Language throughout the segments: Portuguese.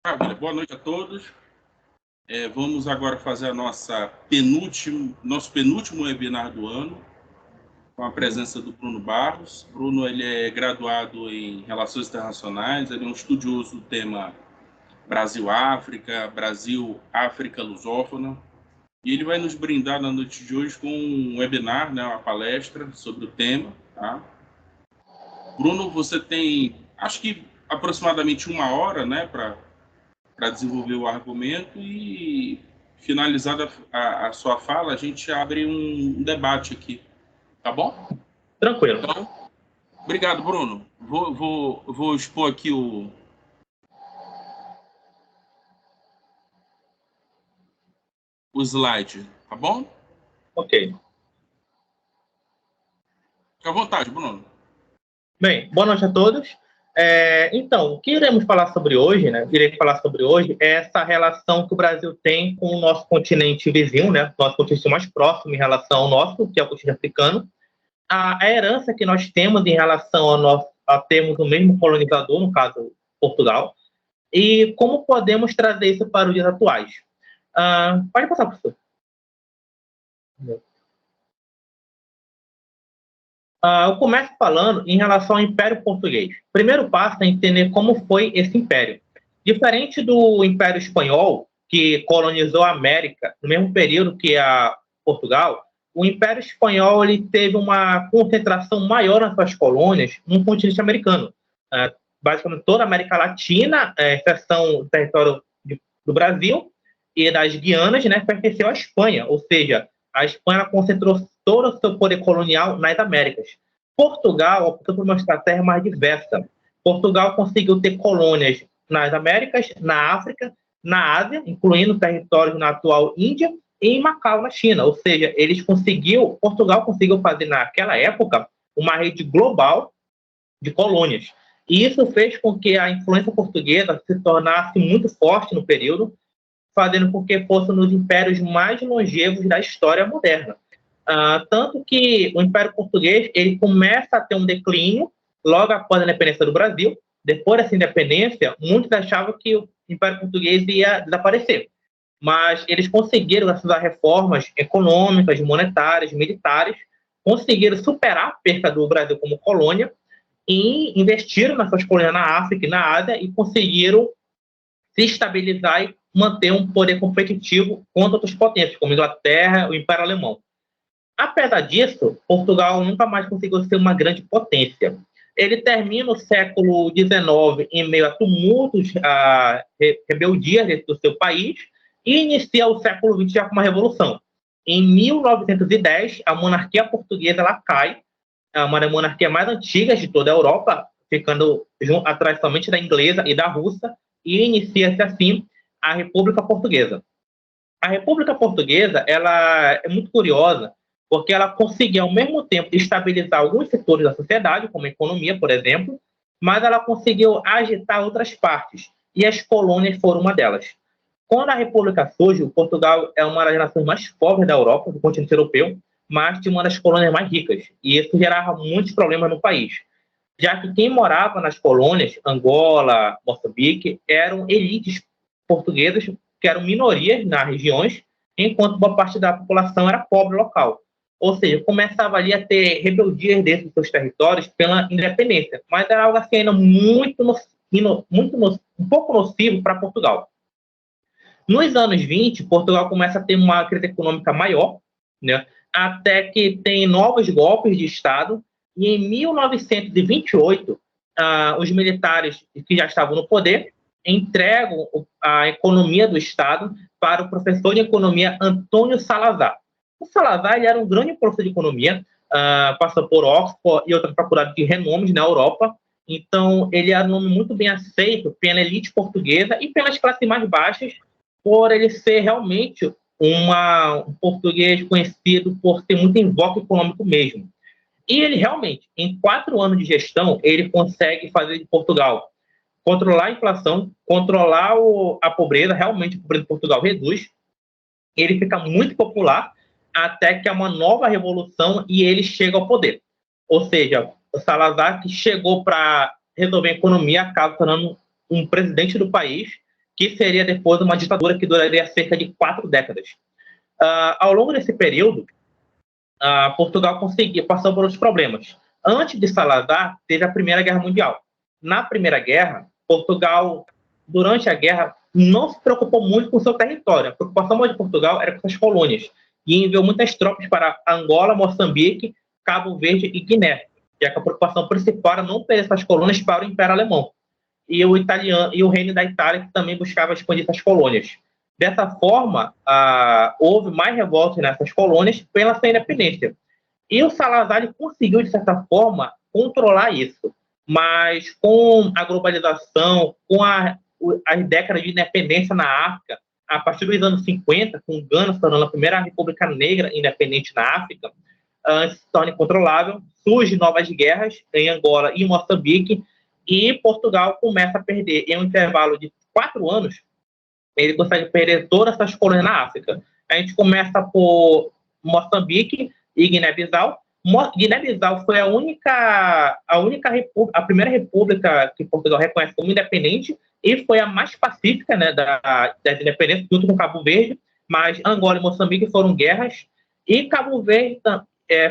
Maravilha. Boa noite a todos. Vamos agora fazer nosso penúltimo webinar do ano, com a presença do Bruno Barros. Bruno, ele é graduado em Relações Internacionais, ele é um estudioso do tema Brasil-África, Brasil-África lusófona, e ele vai nos brindar na noite de hoje com um webinar, né, uma palestra sobre o tema. Tá? Bruno, você tem, acho que aproximadamente 1 hora, né, para desenvolver o argumento, e finalizada a sua fala, a gente abre um debate aqui, tá bom? Tranquilo. Então, obrigado, Bruno. Vou expor aqui o slide, tá bom? Ok. Fique à vontade, Bruno. Bem, boa noite a todos. Então, o que iremos falar sobre hoje, né? É essa relação que o Brasil tem com o nosso continente vizinho, né? Nosso continente mais próximo em relação ao nosso, que é o continente africano. A herança que nós temos em relação a termos o mesmo colonizador, no caso, Portugal, e como podemos trazer isso para os dias atuais. Pode passar, professor. Eu começo falando em relação ao Império Português. O primeiro passo é entender como foi esse império. Diferente do Império Espanhol, que colonizou a América no mesmo período que a Portugal, o Império Espanhol ele teve uma concentração maior nas suas colônias no continente americano. Basicamente toda a América Latina, exceção do território do Brasil e das Guianas, né, pertenceu à Espanha, ou seja, a Espanha concentrou todo o seu poder colonial nas Américas. Portugal optou por uma estratégia mais diversa. Portugal conseguiu ter colônias nas Américas, na África, na Ásia, incluindo territórios na atual Índia, e em Macau, na China. Ou seja, Portugal conseguiu fazer naquela época uma rede global de colônias. E isso fez com que a influência portuguesa se tornasse muito forte no período, fazendo com que fosse um dos impérios mais longevos da história moderna. Tanto que o Império Português ele começa a ter um declínio logo após a independência do Brasil. Depois dessa independência, muitos achavam que o Império Português ia desaparecer. Mas eles conseguiram, graças a reformas econômicas, monetárias, militares, conseguiram superar a perda do Brasil como colônia e investiram nas suas colônias na África e na Ásia e conseguiram se estabilizar e manter um poder competitivo contra outras potências, como a Inglaterra e o Império Alemão. Apesar disso, Portugal nunca mais conseguiu ser uma grande potência. Ele termina o século XIX em meio a tumultos, a rebeldias do seu país, e inicia o século XX já com uma revolução. Em 1910, a monarquia portuguesa ela cai, uma das monarquias mais antigas de toda a Europa, ficando atrás somente da inglesa e da russa, e inicia-se assim a República Portuguesa. A República Portuguesa ela é muito curiosa, porque ela conseguiu, ao mesmo tempo, estabilizar alguns setores da sociedade, como a economia, por exemplo, mas ela conseguiu agitar outras partes, e as colônias foram uma delas. Quando a República surge, Portugal é uma das nações mais pobres da Europa, do continente europeu, mas tinha uma das colônias mais ricas, e isso gerava muitos problemas no país, já que quem morava nas colônias, Angola, Moçambique, eram elites portuguesas, que eram minorias nas regiões, enquanto boa parte da população era pobre local. Ou seja, começava ali a ter rebeldias dentro dos seus territórios pela independência, mas era algo assim ainda um pouco nocivo para Portugal. Nos anos 20, Portugal começa a ter uma crise econômica maior, né, até que tem novos golpes de Estado, e em 1928, os militares que já estavam no poder entregam a economia do Estado para o professor de economia Antônio Salazar. O Salazar ele era um grande professor de economia, passou por Oxford e outras faculdades de renomes na Europa, então ele era um nome muito bem aceito pela elite portuguesa e pelas classes mais baixas, por ele ser realmente um português conhecido por ter muito enfoque econômico mesmo. E ele realmente, em 4 anos de gestão, ele consegue fazer de Portugal controlar a inflação, controlar a pobreza, realmente a pobreza de Portugal reduz, ele fica muito popular, até que há uma nova revolução e ele chega ao poder. Ou seja, o Salazar, que chegou para resolver a economia, acaba tornando um presidente do país, que seria depois uma ditadura que duraria cerca de 4 décadas. Ao longo desse período, Portugal passou por outros problemas. Antes de Salazar, teve a Primeira Guerra Mundial. Na Primeira Guerra, Portugal, durante a guerra, não se preocupou muito com o seu território. A preocupação maior de Portugal era com suas colônias e enviou muitas tropas para Angola, Moçambique, Cabo Verde e Guiné, já que a preocupação principal era não perder essas colônias para o Império Alemão e o Reino da Itália, que também buscava expandir essas colônias. Dessa forma, houve mais revoltas nessas colônias pela sua independência. E o Salazar ele conseguiu, de certa forma, controlar isso. Mas com a globalização, com as décadas de independência na África, a partir dos anos 50, com Gana se tornando a primeira república negra independente na África, se torna incontrolável, surgem novas guerras em Angola e Moçambique, e Portugal começa a perder, em um intervalo de 4 anos, ele consegue perder todas essas colônias na África. A gente começa por Moçambique e Guiné-Bissau. Guiné-Bissau foi a primeira república que Portugal reconhece como independente e foi a mais pacífica, né, das independências, junto com Cabo Verde, mas Angola e Moçambique foram guerras e Cabo Verde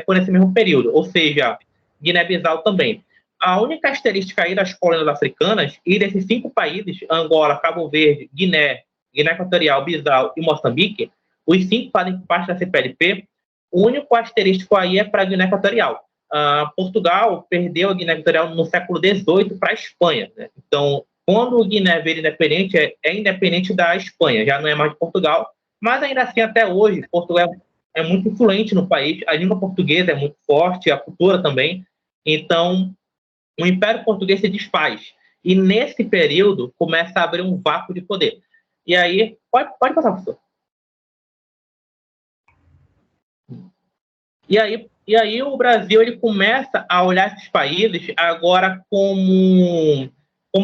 foi nesse mesmo período, ou seja, Guiné-Bissau também. A única asterística aí das colônias africanas e desses 5 países, Angola, Cabo Verde, Guiné Equatorial, Bissau e Moçambique, os 5 fazem parte da CPLP. O único asterístico aí é para a Guiné Equatorial. Portugal perdeu a Guiné Equatorial no século XVIII para a Espanha, né? Então, quando o Guiné vira independente, é independente da Espanha, já não é mais de Portugal, mas ainda assim, até hoje, Portugal é muito influente no país, a língua portuguesa é muito forte, a cultura também. Então, o Império Português se desfaz. E nesse período começa a abrir um vácuo de poder. E aí, pode passar, professor. E aí o Brasil ele começa a olhar esses países agora como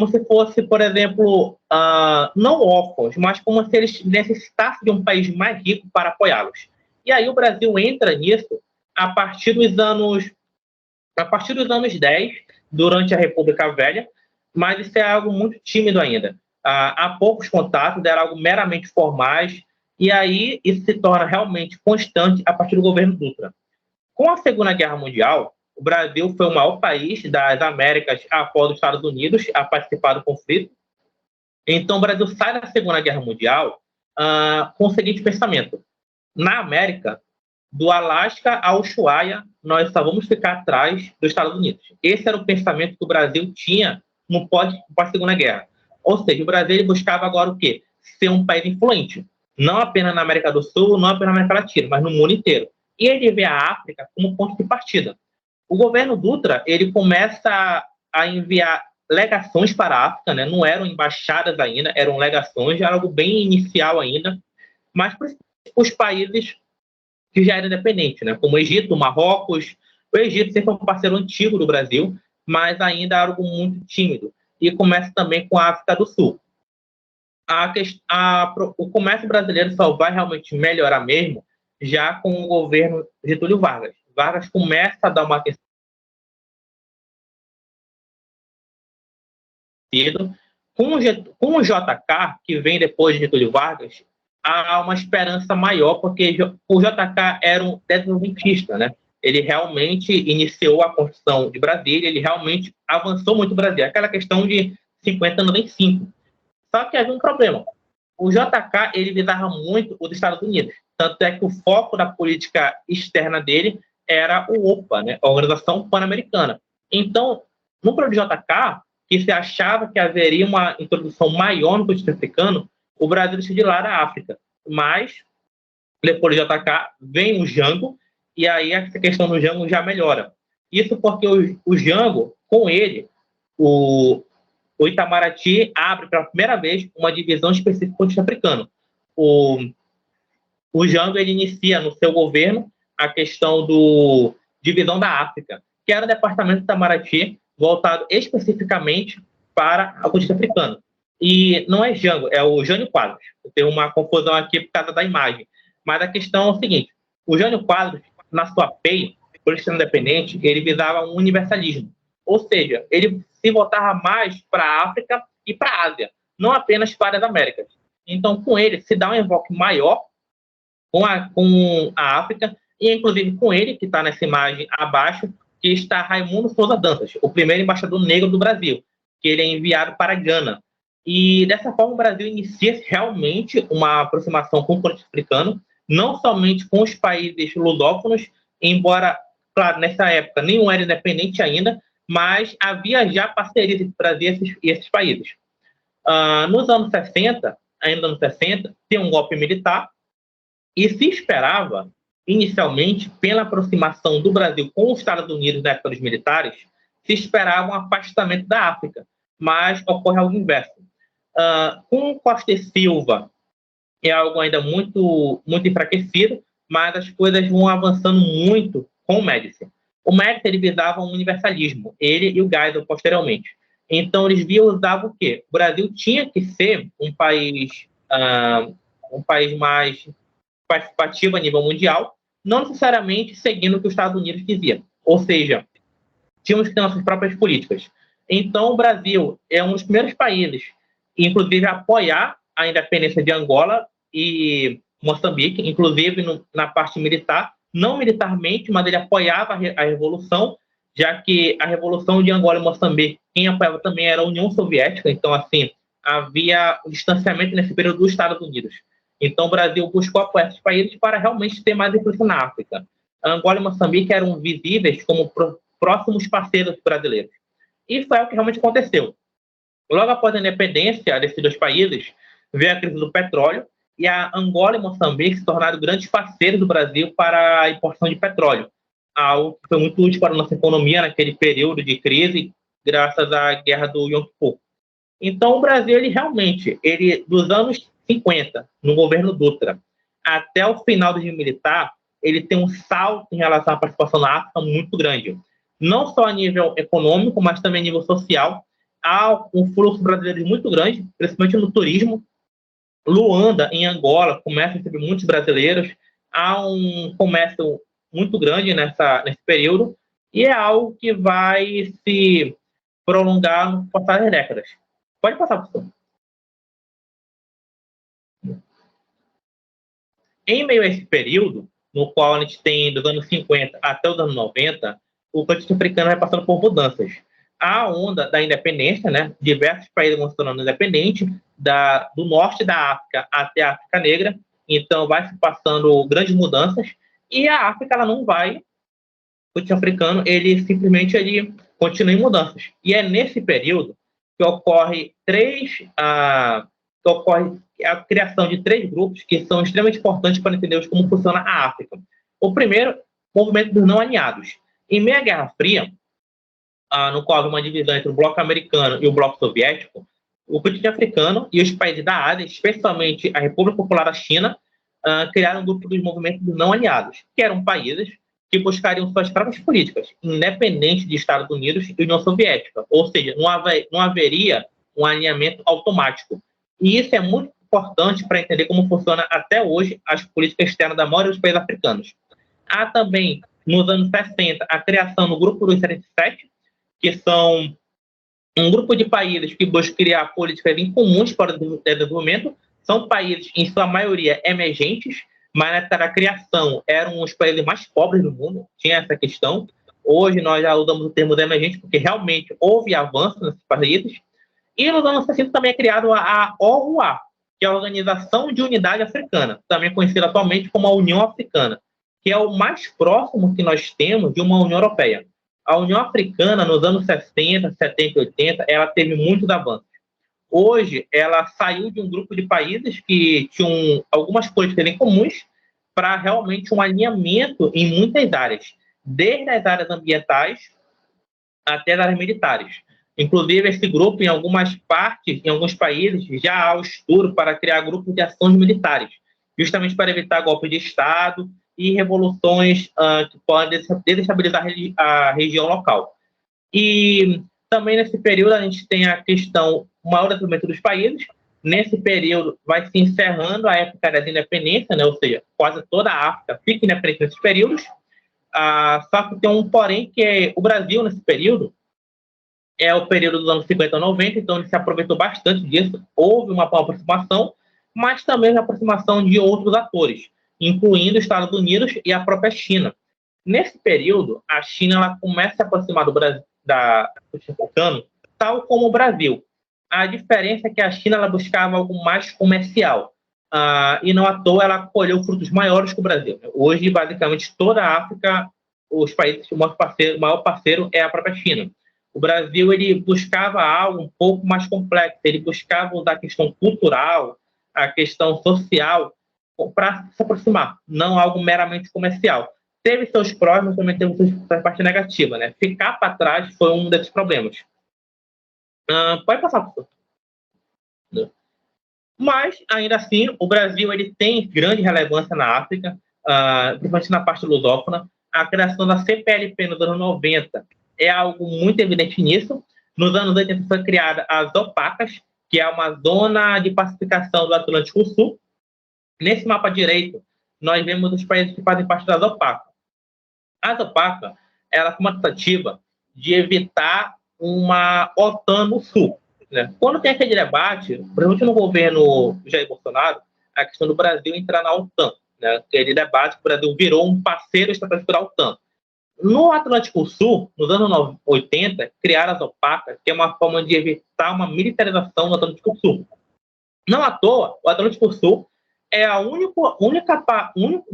se fosse, por exemplo, não órfãos, mas como se eles necessitassem de um país mais rico para apoiá-los. E aí o Brasil entra nisso a partir dos anos 10, durante a República Velha, mas isso é algo muito tímido ainda. Há poucos contatos, era algo meramente formais, e aí isso se torna realmente constante a partir do governo Dutra. Com a Segunda Guerra Mundial, o Brasil foi o maior país das Américas após os Estados Unidos a participar do conflito. Então, o Brasil sai da Segunda Guerra Mundial com o seguinte pensamento: na América, do Alasca ao Ushuaia, nós só vamos ficar atrás dos Estados Unidos. Esse era o pensamento que o Brasil tinha no pós-Segunda Guerra. Ou seja, o Brasil ele buscava agora o quê? Ser um país influente. Não apenas na América do Sul, não apenas na América Latina, mas no mundo inteiro. E ele vê a África como ponto de partida. O governo Dutra ele começa a enviar legações para a África, né? Não eram embaixadas ainda, eram legações, era algo bem inicial ainda, mas para os países que já eram independentes, né? Como o Egito, Marrocos. O Egito sempre foi um parceiro antigo do Brasil, mas ainda algo muito tímido. E começa também com a África do Sul. O comércio brasileiro só vai realmente melhorar mesmo já com o governo Getúlio Vargas. Vargas começa a dar uma atenção. Com o JK, que vem depois de Getúlio Vargas, há uma esperança maior, porque o JK era um desenvolvimentista, né? Ele realmente iniciou a construção de Brasília, ele realmente avançou muito o Brasil. Aquela questão de 50 anos em 5. Só que havia um problema. O JK, ele visava muito os Estados Unidos. Tanto é que o foco da política externa dele era o OPA, né? A Organização Pan-Americana. Então, no plano de JK, que se achava que haveria uma introdução maior no continente africano, o Brasil deixou de lado a África. Mas, depois do JK, vem o Jango, e aí essa questão do Jango já melhora. Isso porque o Jango, com ele, o Itamaraty abre pela primeira vez uma divisão específica do continente africano. O Jango ele inicia no seu governo a questão do divisão da África, que era o departamento do Itamaraty voltado especificamente para o continente africano. E não é Jango, é o Jânio Quadros. Tem uma confusão aqui por causa da imagem. Mas a questão é o seguinte: o Jânio Quadros, na sua PEI, Política Independente, ele visava um universalismo. Ou seja, ele se voltava mais para a África e para a Ásia. não apenas para as Américas. Então, com ele, se dá um enfoque maior com a África, e inclusive com ele, que está nessa imagem abaixo, que está Raimundo Souza Dantas, o primeiro embaixador negro do Brasil, que ele é enviado para Gana. E dessa forma o Brasil inicia realmente uma aproximação com o continente africano, não somente com os países lusófonos, embora, claro, nessa época nenhum era independente ainda, mas havia já parcerias entre o Brasil e esses países. Nos anos 60, ainda nos anos 60, tem um golpe militar, e se esperava, inicialmente, pela aproximação do Brasil com os Estados Unidos na época dos militares, se esperava um afastamento da África, mas ocorre algo inverso. Com Costa e Silva, é algo ainda muito, muito enfraquecido, mas as coisas vão avançando muito com o Médici. O Médici ele visava um universalismo, ele e o Geisel posteriormente. Então, eles usavam o quê? O Brasil tinha que ser um país mais participativo a nível mundial, não necessariamente seguindo o que os Estados Unidos diziam. Ou seja, tínhamos que ter nossas próprias políticas. Então, o Brasil é um dos primeiros países, inclusive, a apoiar a independência de Angola e Moçambique, inclusive na parte militar, não militarmente, mas ele apoiava a Revolução, já que a Revolução de Angola e Moçambique, quem apoiava também era a União Soviética, então, assim, havia um distanciamento nesse período dos Estados Unidos. Então, o Brasil buscou apoiar esses países para realmente ter mais influência na África. Angola e Moçambique eram visíveis como próximos parceiros brasileiros. E foi o que realmente aconteceu. Logo após a independência desses dois países, veio a crise do petróleo e a Angola e Moçambique se tornaram grandes parceiros do Brasil para a importação de petróleo, algo que foi muito útil para a nossa economia naquele período de crise, graças à guerra do Yom Kippur. Então, o Brasil, dos anos 50, no governo Dutra, até o final do regime militar, ele tem um salto em relação à participação na África muito grande. Não só a nível econômico, mas também a nível social. Há um fluxo brasileiro muito grande, principalmente no turismo. Luanda, em Angola, começa a receber muitos brasileiros. Há um comércio muito grande nesse período, e é algo que vai se prolongar no passar das décadas. Pode passar, professor. Em meio a esse período, no qual a gente tem dos anos 50 até os anos 90, o continente africano vai passando por mudanças. A onda da independência, né? Diversos países vão se tornando independentes, do norte da África até a África Negra, então vai se passando grandes mudanças, e a África ela não vai, o continente africano, ele simplesmente continua em mudanças. E é nesse período que ocorre a criação de 3 grupos que são extremamente importantes para entender como funciona a África. O primeiro, o movimento dos não alinhados. Em meio à Guerra Fria, no qual havia uma divisão entre o bloco americano e o bloco soviético, o continente africano e os países da Ásia, especialmente a República Popular da China, criaram um grupo dos movimentos dos não alinhados, que eram países que buscariam suas próprias políticas, independente de Estados Unidos e União Soviética. Ou seja, não haveria um alinhamento automático. E isso é muito importante para entender como funciona até hoje as políticas externas da maioria dos países africanos. Há também, nos anos 60, a criação do Grupo dos 77, que são um grupo de países que buscam criar políticas incomuns para o desenvolvimento. São países, em sua maioria, emergentes, mas na criação eram os países mais pobres do mundo, tinha essa questão. Hoje nós já usamos o termo emergente porque realmente houve avanço nesses países. E nos anos 60 também é criado a OUA, que é a Organização de Unidade Africana, também conhecida atualmente como a União Africana, que é o mais próximo que nós temos de uma União Europeia. A União Africana, nos anos 60, 70 e 80, ela teve muitos avanços. Hoje, ela saiu de um grupo de países que tinham algumas políticas em comuns para realmente um alinhamento em muitas áreas, desde as áreas ambientais até as áreas militares. Inclusive, esse grupo, em algumas partes, em alguns países, já há o estudo para criar grupos de ações militares, justamente para evitar golpes de Estado e revoluções que podem desestabilizar a região local. E também nesse período a gente tem a questão maior desenvolvimento dos países. Nesse período vai se encerrando a época da independência, né? Ou seja, quase toda a África fica independente nesses períodos. Só que tem um porém que é o Brasil nesse período é o período dos anos 50 a 90, então ele se aproveitou bastante disso. Houve uma aproximação, mas também a aproximação de outros atores, incluindo os Estados Unidos e a própria China. Nesse período, a China ela começa a se aproximar do Brasil, do africano, tal como o Brasil. A diferença é que a China ela buscava algo mais comercial, e não à toa ela colheu frutos maiores que o Brasil. Hoje, basicamente, toda a África, os países, o maior parceiro é a própria China. O Brasil ele buscava algo um pouco mais complexo, ele buscava usar a questão cultural, a questão social, para se aproximar, não algo meramente comercial. Teve seus prós, mas também teve sua parte negativa, né? Ficar para trás foi um desses problemas. Pode passar, professor. Mas, ainda assim, o Brasil ele tem grande relevância na África, principalmente na parte lusófona. A criação da CPLP nos anos 90 é algo muito evidente nisso. Nos anos 80 foi criada as OPACas, que é uma zona de pacificação do Atlântico Sul. Nesse mapa direito, nós vemos os países que fazem parte das OPACas. As OPACas, ela tem uma tentativa de evitar uma OTAN no Sul. Né? Quando tem aquele debate, principalmente no governo Jair Bolsonaro, a questão do Brasil entrar na OTAN. Né? Aquele debate que o Brasil virou um parceiro estratégico da OTAN. No Atlântico Sul, nos anos 80, criaram as OPACas, que é uma forma de evitar uma militarização do Atlântico Sul. Não à toa, o Atlântico Sul é um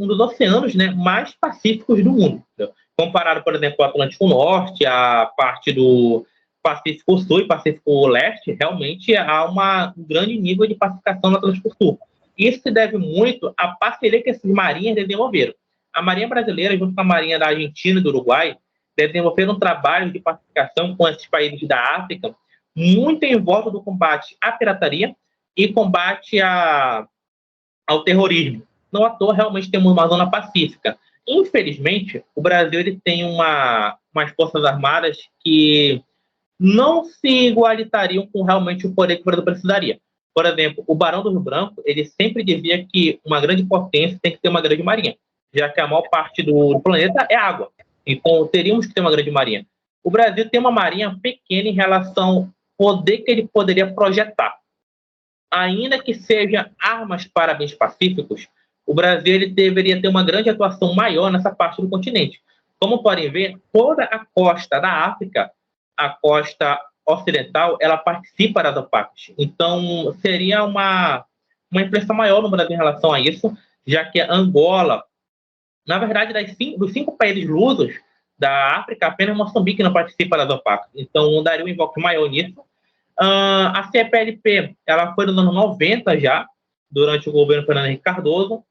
dos oceanos, né, mais pacíficos do mundo. Entendeu? Comparado, por exemplo, ao Atlântico Norte, a parte do Pacífico Sul e Pacífico Leste, realmente há um grande nível de pacificação no Atlântico Sul. Isso se deve muito à parceria que essas marinhas desenvolveram. A Marinha Brasileira, junto com a Marinha da Argentina e do Uruguai, desenvolveram um trabalho de pacificação com esses países da África, muito em volta do combate à pirataria e combate ao terrorismo. Não à toa, realmente temos uma zona pacífica. Infelizmente, o Brasil ele tem umas forças armadas que não se igualitariam com realmente o poder que o Brasil precisaria. Por exemplo, o Barão do Rio Branco, ele sempre dizia que uma grande potência tem que ter uma grande marinha, já que a maior parte do planeta é água. Então, teríamos que ter uma grande marinha. O Brasil tem uma marinha pequena em relação ao poder que ele poderia projetar. Ainda que seja armas para bens pacíficos, o Brasil ele deveria ter uma grande atuação maior nessa parte do continente. Como podem ver, toda a costa da África, a costa ocidental, ela participa das OPACs. Então, seria uma influência maior no Brasil em relação a isso, já que Angola, na verdade, dos 5 países lusos da África, apenas Moçambique não participa das OPACs. Então, daria um enfoque maior nisso. A CPLP, ela foi nos anos 90 já, durante o governo Fernando Henrique Cardoso,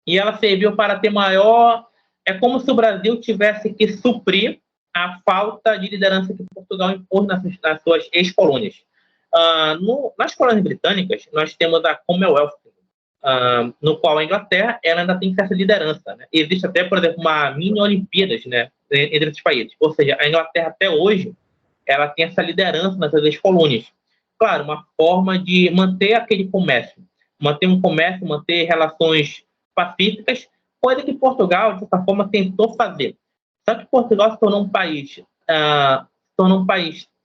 e ela serviu para ter maior... É como se o Brasil tivesse que suprir a falta de liderança que Portugal impôs nas suas ex-colônias. Nas colônias britânicas, nós temos a Commonwealth, no qual a Inglaterra ela ainda tem certa liderança. Né? Existe até, por exemplo, uma mini-Olimpíadas, né, entre esses países. Ou seja, a Inglaterra até hoje ela tem essa liderança nas suas ex-colônias. Claro, uma forma de manter aquele comércio, manter um comércio, manter relações pacíficas, coisa que Portugal, de certa forma, tentou fazer. Só que Portugal se tornou um país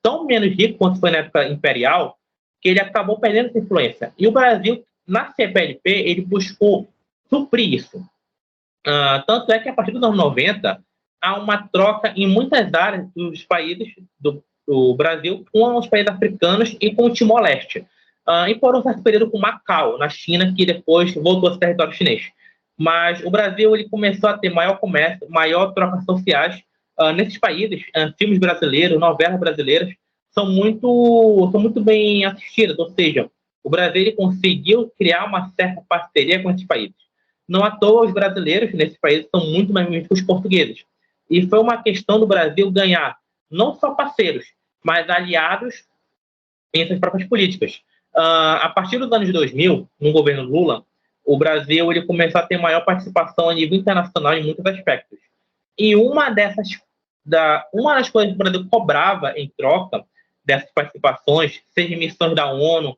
tão menos rico quanto foi na época imperial, que ele acabou perdendo essa influência. E o Brasil, na CPLP, ele buscou suprir isso. Tanto é que, a partir dos anos 90, há uma troca em muitas áreas dos países do Brasil com os países africanos e com o Timor-Leste. E por um certo período com Macau, na China, que depois voltou a ser território chinês. Mas o Brasil ele começou a ter maior comércio, maior trocas sociais. Nesses países, filmes brasileiros, novelas brasileiras, são muito bem assistidas. Ou seja, o Brasil ele conseguiu criar uma certa parceria com esses países. Não à toa, os brasileiros nesses países são muito mais vivos que os portugueses. E foi uma questão do Brasil ganhar não só parceiros, mas aliados em suas próprias políticas. A partir dos anos 2000, no governo Lula, o Brasil ele começou a ter maior participação a nível internacional em muitos aspectos. E uma das coisas que o Brasil cobrava em troca dessas participações, seja missões da ONU,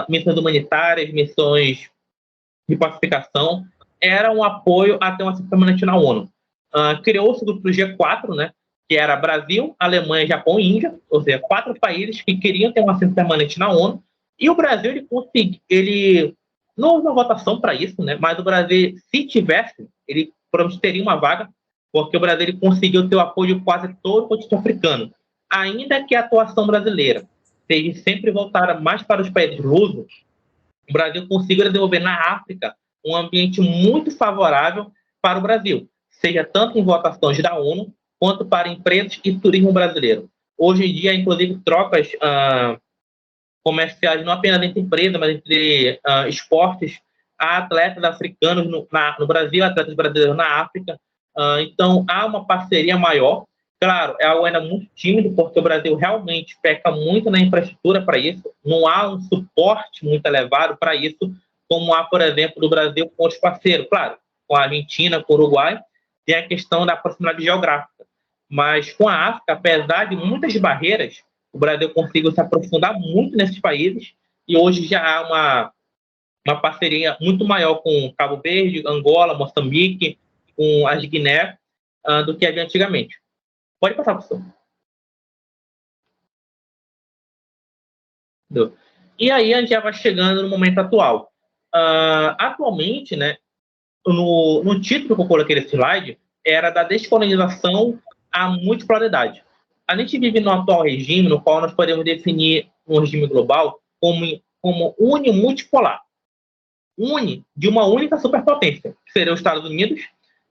missões humanitárias, missões de pacificação, era um apoio a ter uma sede permanente na ONU. Criou-se o grupo G4, né, que era Brasil, Alemanha, Japão e Índia, ou seja, 4 países que queriam ter um assento permanente na ONU, e o Brasil, ele não houve uma votação para isso, né? Mas o Brasil, se tivesse, ele provavelmente teria uma vaga, porque o Brasil ele conseguiu ter o apoio de quase todo o continente africano. Ainda que a atuação brasileira seja sempre voltada mais para os países lusos, o Brasil conseguiu desenvolver na África um ambiente muito favorável para o Brasil, seja tanto em votações da ONU, quanto para empresas e turismo brasileiro. Hoje em dia, inclusive, trocas comerciais não apenas entre empresas, mas entre esportes, há atletas africanos no Brasil, atletas brasileiros na África. Então, há uma parceria maior. Claro, é algo ainda muito tímido, porque o Brasil realmente peca muito na infraestrutura para isso. Não há um suporte muito elevado para isso, como há, por exemplo, do Brasil com os parceiros. Claro, com a Argentina, com o Uruguai, tem a questão da proximidade geográfica. Mas com a África, apesar de muitas barreiras, o Brasil conseguiu se aprofundar muito nesses países e hoje já há uma parceria muito maior com Cabo Verde, Angola, Moçambique, com as Guiné, do que havia antigamente. Pode passar, professor. E aí a gente já vai chegando no momento atual. Atualmente, né, no título que eu coloquei nesse slide, era da descolonização à multipolaridade. A gente vive no atual regime, no qual nós podemos definir um regime global como unimultipolar. Une de uma única superpotência, que seria os Estados Unidos,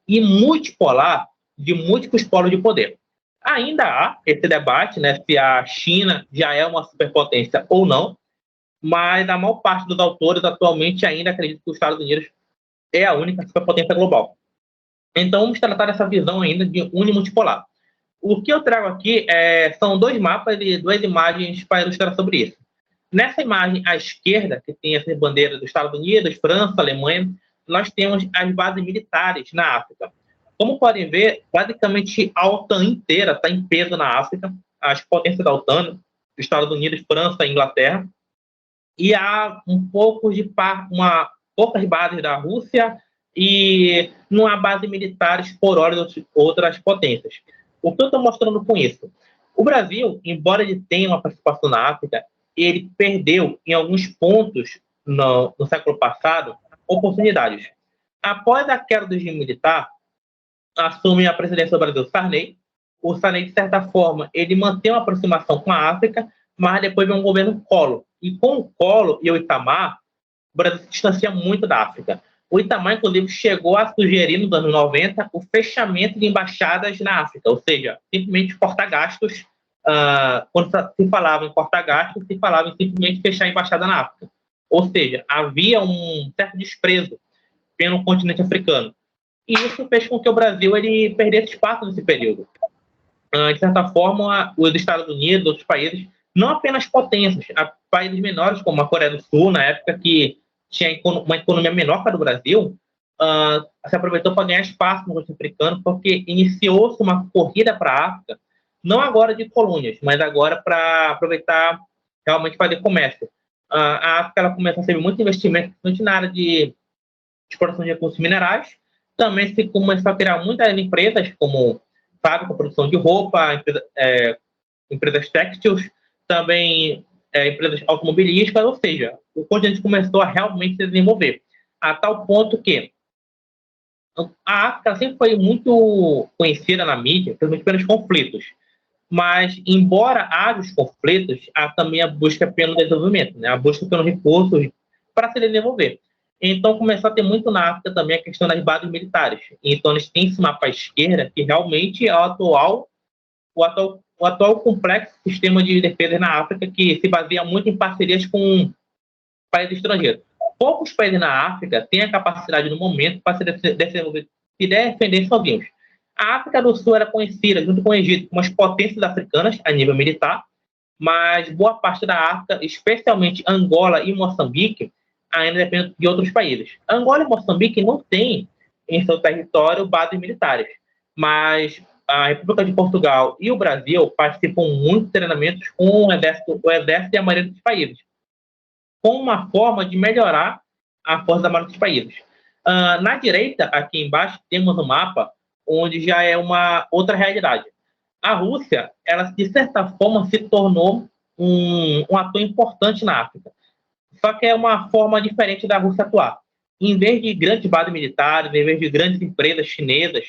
e multipolar de múltiplos polos de poder. Ainda há esse debate, né, se a China já é uma superpotência ou não, mas a maior parte dos autores atualmente ainda acredita que os Estados Unidos é a única superpotência global. Então, vamos tratar dessa visão ainda de unimultipolar. O que eu trago aqui são 2 mapas e 2 imagens para ilustrar sobre isso. Nessa imagem à esquerda, que tem essas bandeiras dos Estados Unidos, França, Alemanha, nós temos as bases militares na África. Como podem ver, basicamente a OTAN inteira está em peso na África, as potências da OTAN, Estados Unidos, França e Inglaterra, e há poucas bases da Rússia e não há bases militares por hora de outras potências. O que eu estou mostrando com isso? O Brasil, embora ele tenha uma participação na África, ele perdeu em alguns pontos no século passado oportunidades. Após a queda do regime militar, assume a presidência do Brasil Sarney. O Sarney, de certa forma, ele mantém uma aproximação com a África, mas depois vem um governo Collor. E com o Collor e o Itamar, o Brasil se distancia muito da África. O Itamar, inclusive, chegou a sugerir, nos anos 90, o fechamento de embaixadas na África, ou seja, simplesmente cortar gastos. Quando se falava em cortar gastos, se falava em simplesmente fechar a embaixada na África. Ou seja, havia um certo desprezo pelo continente africano. E isso fez com que o Brasil ele perdesse espaço nesse período. De certa forma, os Estados Unidos, outros países, não apenas potências, há países menores, como a Coreia do Sul, na época que tinha uma economia menor que a do Brasil, se aproveitou para ganhar espaço no continente africano, porque iniciou-se uma corrida para a África, não agora de colônias, mas agora para aproveitar realmente fazer comércio. A África ela começou a receber muito investimento, principalmente na área de exploração de recursos minerais. Também se começou a criar muitas empresas, como fábrica, produção de roupa, empresas têxteis, também empresas automobilísticas, ou seja, o continente começou a realmente se desenvolver, a tal ponto que a África sempre foi muito conhecida na mídia, principalmente pelos conflitos, mas, embora haja os conflitos, há também a busca pelo desenvolvimento, né? A busca pelos recursos para se desenvolver. Então, começou a ter muito na África também a questão das bases militares. Então, eles têm esse mapa à esquerda, que realmente é o atual complexo sistema de defesa na África, que se baseia muito em parcerias com países estrangeiros. Poucos países na África têm a capacidade, no momento, para se desenvolver e defender sozinhos. A África do Sul era conhecida, junto com o Egito, como as potências africanas a nível militar, mas boa parte da África, especialmente Angola e Moçambique, ainda depende de outros países. Angola e Moçambique não têm em seu território bases militares, mas a República de Portugal e o Brasil participam muito de treinamentos com o exército e a maioria dos países, como uma forma de melhorar a força da maioria dos países. Na direita, aqui embaixo, temos um mapa onde já é uma outra realidade. A Rússia, ela de certa forma se tornou um ator importante na África. Só que é uma forma diferente da Rússia atuar. Em vez de grandes bases militares, em vez de grandes empresas chinesas,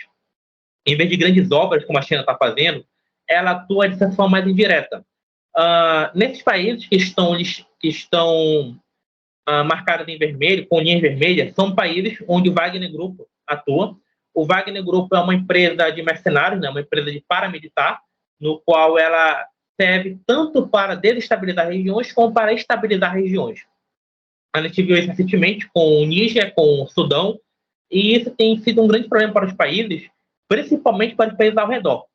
em vez de grandes obras como a China está fazendo, ela atua de certa forma mais indireta. Nesses países que estão marcados em vermelho, com linhas vermelhas, são países onde o Wagner Group atua. O Wagner Group é uma empresa de mercenários, né, uma empresa de paramilitar, no qual ela serve tanto para desestabilizar regiões como para estabilizar regiões. A gente viu isso recentemente com o Níger, com o Sudão, e isso tem sido um grande problema para os países, principalmente para os países ao redor.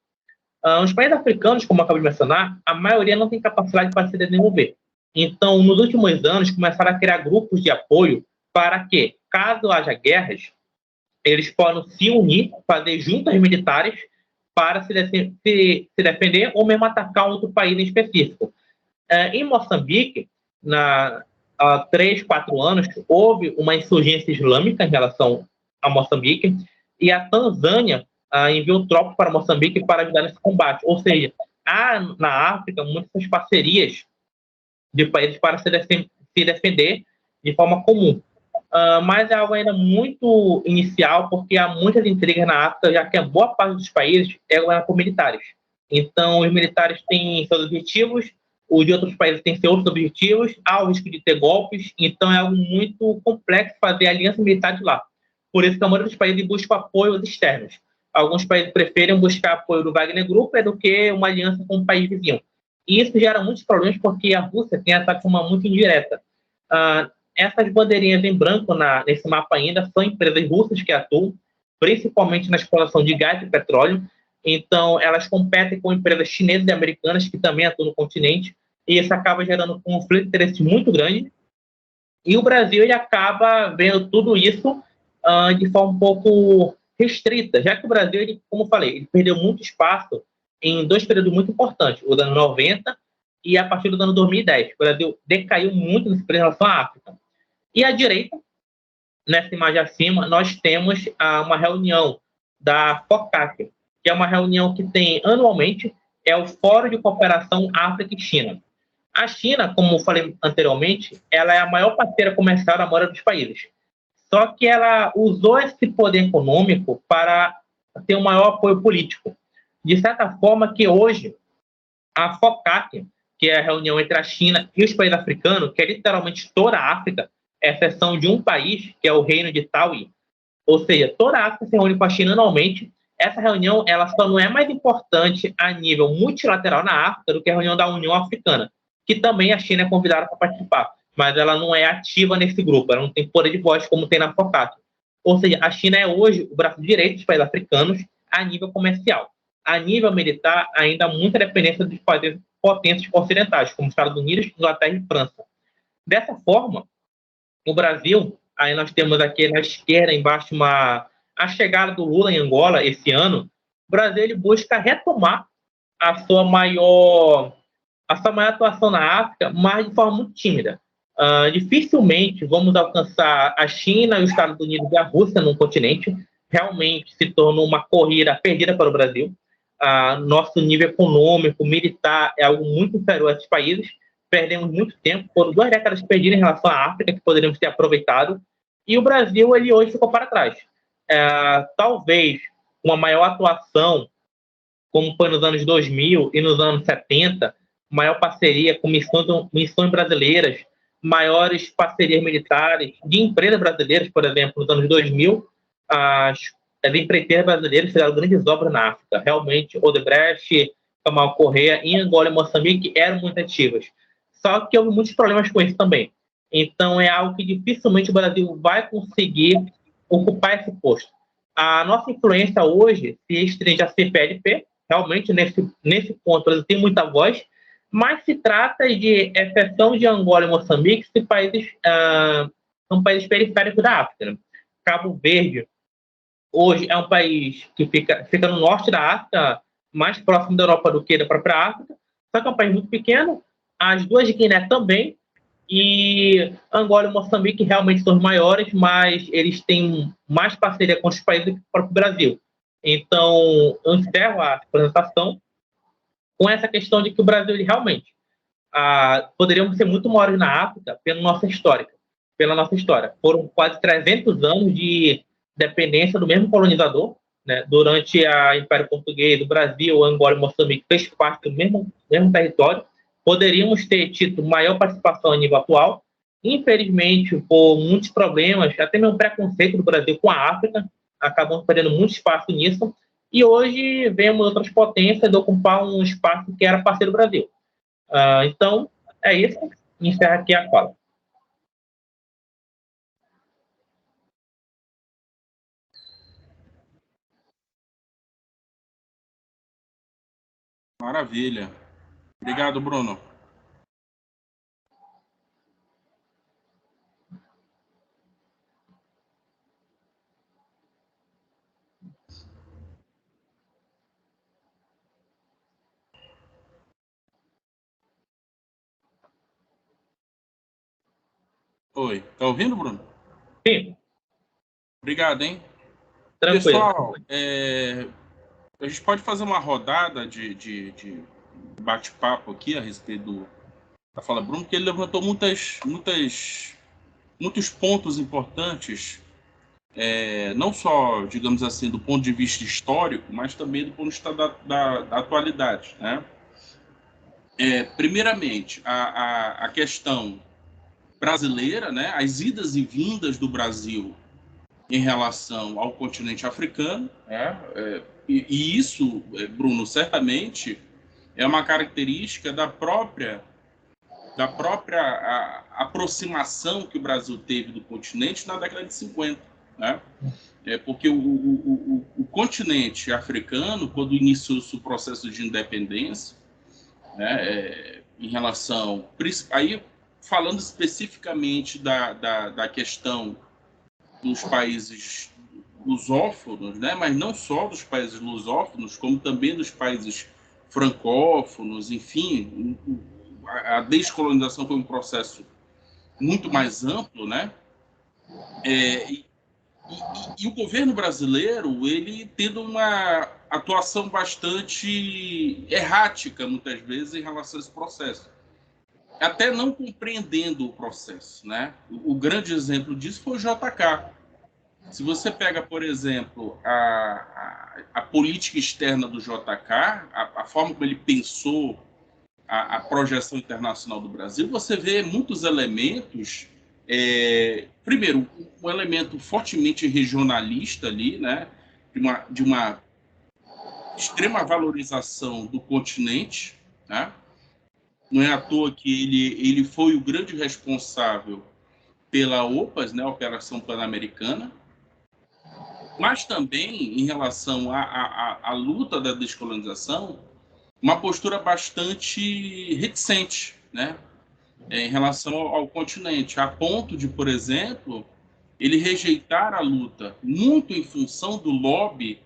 Os países africanos, como eu acabei de mencionar, a maioria não tem capacidade para se desenvolver. Então, nos últimos anos, começaram a criar grupos de apoio para que, caso haja guerras, eles possam se unir, fazer juntas militares para se defender ou mesmo atacar outro país em específico. Em Moçambique, há 3, 4 anos, houve uma insurgência islâmica em relação a Moçambique e a Tanzânia enviou tropas para Moçambique para ajudar nesse combate. Ou seja, há na África muitas parcerias de países para se defender de forma comum. Mas é algo ainda muito inicial, porque há muitas intrigas na África, já que a boa parte dos países é governada por militares. Então, os militares têm seus objetivos, os de outros países têm seus outros objetivos, há o risco de ter golpes, então é algo muito complexo fazer aliança militar de lá. Por isso que a maioria dos países busca apoios externos. Alguns países preferem buscar apoio do Wagner Group do que uma aliança com um país vizinho. E isso gera muitos problemas porque a Rússia tem essa forma muito indireta. Essas bandeirinhas em branco nesse mapa ainda são empresas russas que atuam, principalmente na exploração de gás e petróleo. Então, elas competem com empresas chinesas e americanas que também atuam no continente, e isso acaba gerando um conflito de interesses muito grande. E o Brasil ele acaba vendo tudo isso de forma um pouco restrita, já que o Brasil, ele, como eu falei, ele perdeu muito espaço em 2 períodos muito importantes, o ano 90 e a partir do ano 2010. O Brasil decaiu muito em relação à África. E à direita, nessa imagem acima, nós temos uma reunião da FOCAC, que é uma reunião que tem anualmente, é o Fórum de Cooperação África e China. A China, como eu falei anteriormente, ela é a maior parceira comercial da maioria dos países. Só que ela usou esse poder econômico para ter um maior apoio político. De certa forma que hoje a FOCAC, que é a reunião entre a China e os países africanos, que é literalmente toda a África, exceção de um país, que é o Reino de Taui, ou seja, toda a África se reúne com a China anualmente. Essa reunião ela só não é mais importante a nível multilateral na África do que a reunião da União Africana, que também a China é convidada para participar, mas ela não é ativa nesse grupo, ela não tem poder de voz como tem na FOCAC. Ou seja, a China é hoje o braço direito dos países africanos a nível comercial. A nível militar, ainda há muita dependência dos países potências ocidentais, como Estados Unidos, Inglaterra e França. Dessa forma, o Brasil, aí nós temos aqui na esquerda, embaixo, a chegada do Lula em Angola esse ano. O Brasil ele busca retomar a sua maior atuação na África, mas de forma muito tímida. Dificilmente vamos alcançar a China, os Estados Unidos e a Rússia no continente. Realmente se tornou uma corrida perdida para o Brasil. Nosso nível econômico, militar é algo muito inferior a esses países. Perdemos muito tempo, foram 2 décadas perdidas em relação à África, que poderíamos ter aproveitado, e o Brasil, ele hoje ficou para trás. Talvez uma maior atuação, como foi nos anos 2000 e nos anos 70, maior parceria com missões brasileiras, maiores parcerias militares de empresas brasileiras, por exemplo, nos anos 2000, as empreiteiras brasileiras fizeram grandes obras na África. Realmente, Odebrecht, Camargo Corrêa, em Angola e Moçambique eram muito ativas. Só que houve muitos problemas com isso também. Então, é algo que dificilmente o Brasil vai conseguir ocupar esse posto. A nossa influência hoje se restringe a CPLP, realmente, nesse ponto, o Brasil tem muita voz, mas se trata de exceção de Angola e Moçambique, são países periféricos da África. Né? Cabo Verde, hoje, é um país que fica no norte da África, mais próximo da Europa do que da própria África, só que é um país muito pequeno. As 2 de Guiné também, e Angola e Moçambique realmente são os maiores, mas eles têm mais parceria com os países do que o próprio Brasil. Então, eu encerro a apresentação com essa questão de que o Brasil ele realmente poderíamos ser muito maiores na África pela nossa história. Foram quase 300 anos de dependência do mesmo colonizador, né? Durante o Império Português, o Brasil, Angola e Moçambique fez parte do mesmo território. Poderíamos ter tido maior participação a nível atual. Infelizmente, por muitos problemas, até mesmo preconceito do Brasil com a África, acabamos perdendo muito espaço nisso. E hoje vemos outras potências ocupar um espaço que era parceiro do Brasil. Então, é isso. Encerra aqui a fala. Maravilha. Obrigado, Bruno. Oi. Tá ouvindo, Bruno? Sim. Obrigado, hein? Tranquilo. Pessoal, a gente pode fazer uma rodada de bate-papo aqui a respeito da fala do Bruno, porque ele levantou muitos pontos importantes, não só, digamos assim, do ponto de vista histórico, mas também do ponto de vista da atualidade, né? Primeiramente, a questão brasileira, né? As idas e vindas do Brasil em relação ao continente africano, e isso, Bruno, certamente é uma característica da própria aproximação que o Brasil teve do continente na década de 50, né? Porque o continente africano, quando iniciou-se o processo de independência, né, em relação... Aí, falando especificamente da questão dos países lusófonos, né, mas não só dos países lusófonos, como também dos países francófonos, enfim, a descolonização foi um processo muito mais amplo, né? E o governo brasileiro, ele tendo uma atuação bastante errática, muitas vezes, em relação a esse processo. Até não compreendendo o processo, né? O grande exemplo disso foi o JK. Se você pega, por exemplo, a política externa do JK, a forma como ele pensou a projeção internacional do Brasil, você vê muitos elementos. Primeiro, um elemento fortemente regionalista ali, né? De uma extrema valorização do continente, né? Não é à toa que ele foi o grande responsável pela OPAS, né? Operação Pan-Americana, mas também em relação à luta da descolonização, uma postura bastante reticente, né? Em relação ao continente, a ponto de, por exemplo, ele rejeitar a luta muito em função do lobby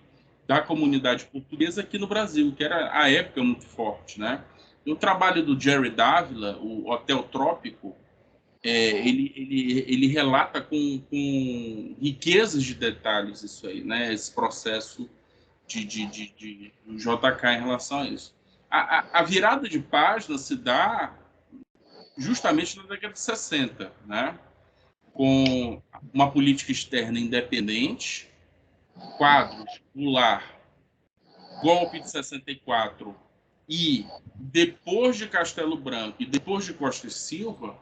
da comunidade portuguesa aqui no Brasil, que era, à época, muito forte, né? O trabalho do Jerry Dávila, o Hotel Trópico, ele relata com riquezas de detalhes isso aí, né? Esse processo do JK em relação a isso. A virada de página se dá justamente na década de 60, né? Com uma política externa independente, quadros, Goulart, golpe de 64 e, depois de Castelo Branco e depois de Costa e Silva,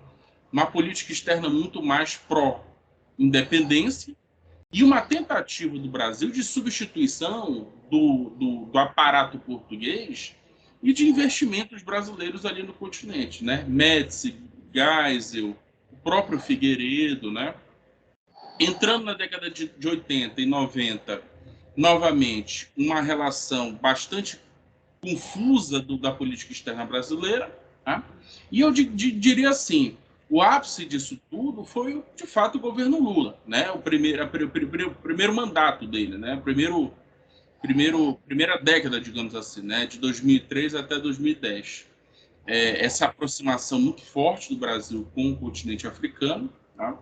uma política externa muito mais pró-independência e uma tentativa do Brasil de substituição do aparato português e de investimentos brasileiros ali no continente, né? Médici, Geisel, o próprio Figueiredo, né? Entrando na década de 80 e 90, novamente, uma relação bastante confusa da política externa brasileira, né? E eu diria assim, o ápice disso tudo foi, de fato, o governo Lula, né? O primeiro mandato dele, né? Primeira década, digamos assim, né? De 2003 até 2010. Essa aproximação muito forte do Brasil com o continente africano, tá?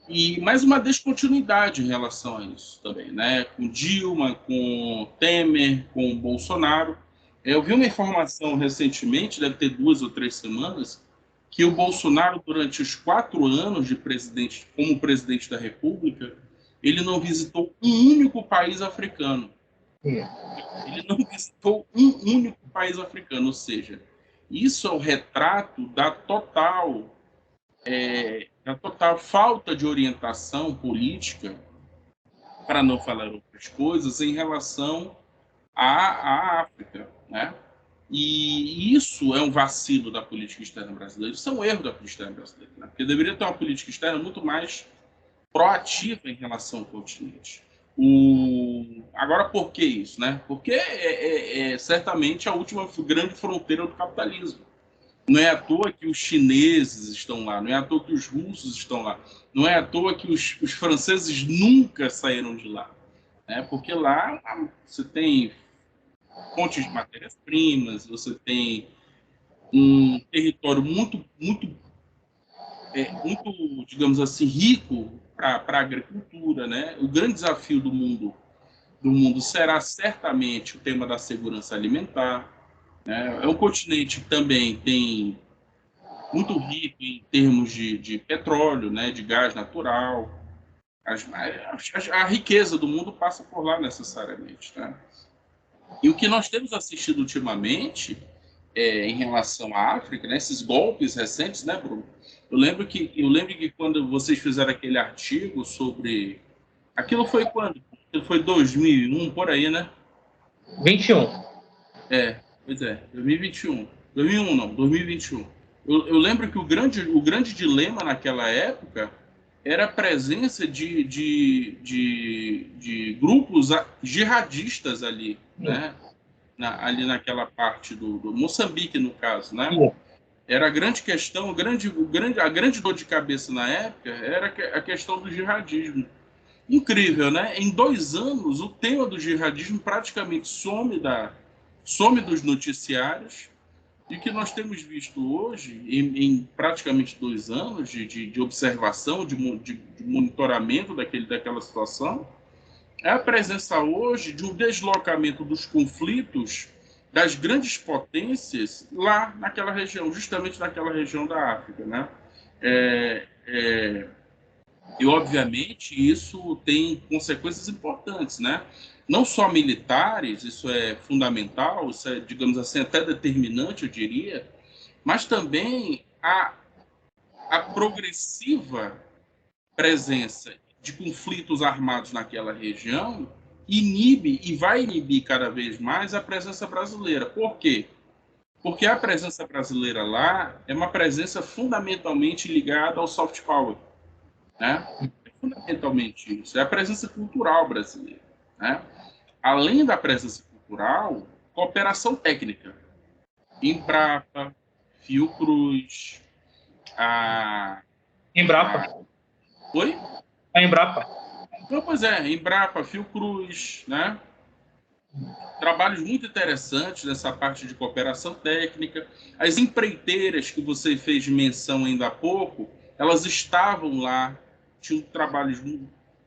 E mais uma descontinuidade em relação a isso também, né? Com Dilma, com Temer, com Bolsonaro. Eu vi uma informação recentemente, deve ter 2 ou 3 semanas, que o Bolsonaro, durante os 4 anos de presidente, como presidente da República, ele não visitou um único país africano. Ele não visitou um único país africano, ou seja, isso é o retrato da total falta de orientação política, para não falar outras coisas, em relação à África, né? E isso é um vacilo da política externa brasileira, isso é um erro da política externa brasileira, né? Porque deveria ter uma política externa muito mais proativa em relação ao continente. Agora, por que isso? Né? Porque é certamente a última grande fronteira do capitalismo. Não é à toa que os chineses estão lá, não é à toa que os russos estão lá, não é à toa que os franceses nunca saíram de lá. Né? Porque lá você tem fontes de matérias-primas, você tem um território muito, digamos assim, rico para a agricultura, né? O grande desafio do mundo será certamente o tema da segurança alimentar, né? É um continente que também tem muito rico em termos de petróleo, né? De gás natural. A riqueza do mundo passa por lá necessariamente, né? E o que nós temos assistido ultimamente em relação à África, né, esses golpes recentes, né, Bruno? Eu lembro que quando vocês fizeram aquele artigo sobre. Aquilo foi quando? Aquilo foi 2001, por aí, né? 21. Pois é, 2021. 2001 não, 2021. Eu lembro que o grande dilema naquela época era a presença de grupos jihadistas ali, né? Ali naquela parte do Moçambique, no caso, né? Era a grande questão, a grande dor de cabeça na época era a questão do jihadismo. Incrível, né? Em 2 anos, o tema do jihadismo praticamente some dos noticiários. E o que nós temos visto hoje, em praticamente 2 anos de observação, de monitoramento daquela situação, é a presença hoje de um deslocamento dos conflitos das grandes potências lá naquela região, justamente naquela região da África, né? É, é, e, obviamente, isso tem consequências importantes, né? Não só militares, isso é fundamental, isso é, digamos assim, até determinante, eu diria, mas também a progressiva presença de conflitos armados naquela região inibe e vai inibir cada vez mais a presença brasileira. Por quê? Porque a presença brasileira lá é uma presença fundamentalmente ligada ao soft power, né? É fundamentalmente isso, é a presença cultural brasileira, né? Além da presença cultural, cooperação técnica. Embrapa, Fiocruz, a, Embrapa. a... Oi? A Embrapa. Não, pois é, Embrapa, Fiocruz, né? Trabalhos muito interessantes nessa parte de cooperação técnica. As empreiteiras que você fez menção ainda há pouco, elas estavam lá,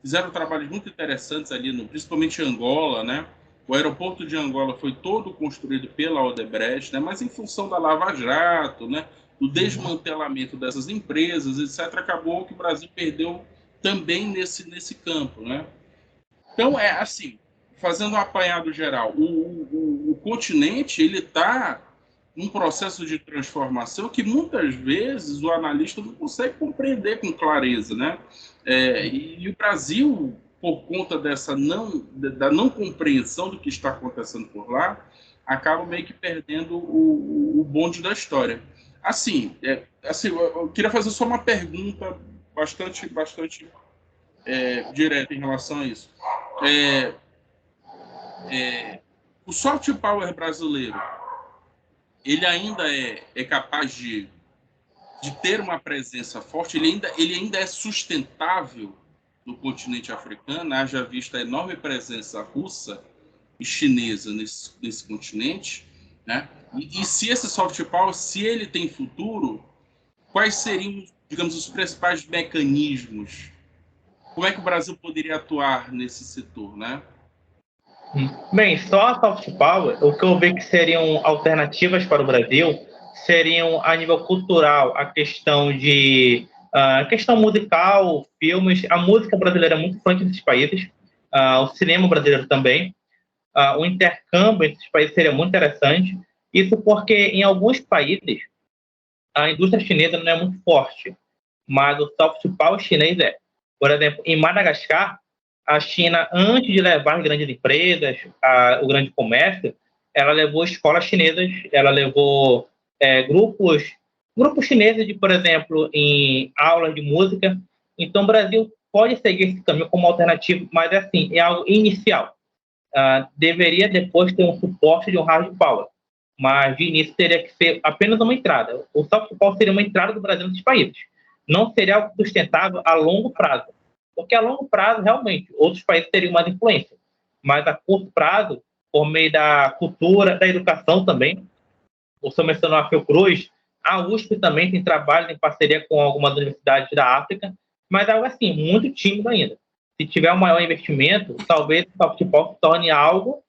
fizeram trabalhos muito interessantes ali, principalmente em Angola, né? O aeroporto de Angola foi todo construído pela Odebrecht, né? Mas em função da Lava Jato, né? Do desmantelamento dessas empresas, etc., acabou que o Brasil perdeu também nesse campo, né? Então, é assim, fazendo um apanhado geral, o continente ele está num processo de transformação que muitas vezes o analista não consegue compreender com clareza, né? E o Brasil, por conta da não compreensão do que está acontecendo por lá, acaba meio que perdendo o bonde da história. Assim, eu queria fazer só uma pergunta bastante direta em relação a isso. É, o soft power brasileiro, ele ainda é capaz de ter uma presença forte, ele ainda é sustentável no continente africano, haja vista a enorme presença russa e chinesa nesse continente, né? E se esse soft power, se ele tem futuro, quais seriam, digamos, os principais mecanismos? Como é que o Brasil poderia atuar nesse setor, né? Bem, só a soft power, o que eu vejo que seriam alternativas para o Brasil seriam, a nível cultural, a questão de questão musical, filmes. A música brasileira é muito forte nesses países, o cinema brasileiro também. O intercâmbio entre esses países seria muito interessante. Isso porque, em alguns países, a indústria chinesa não é muito forte, mas o soft power chinês é. Por exemplo, em Madagascar, a China, antes de levar as grandes empresas, o grande comércio, ela levou escolas chinesas, ela levou grupos chineses, de, por exemplo, em aulas de música. Então, o Brasil pode seguir esse caminho como alternativa, mas assim, é algo inicial. Deveria depois ter um suporte de um hard power, mas de início teria que ser apenas uma entrada. O soft power seria uma entrada do Brasil nesses países. Não seria algo sustentável a longo prazo, porque a longo prazo, realmente, outros países teriam mais influência, mas a curto prazo, por meio da cultura, da educação também, o senhor mencionou a Fiocruz, a USP também tem trabalho em parceria com algumas universidades da África, mas é algo assim, muito tímido ainda. Se tiver um maior investimento, talvez o soft power se torne algo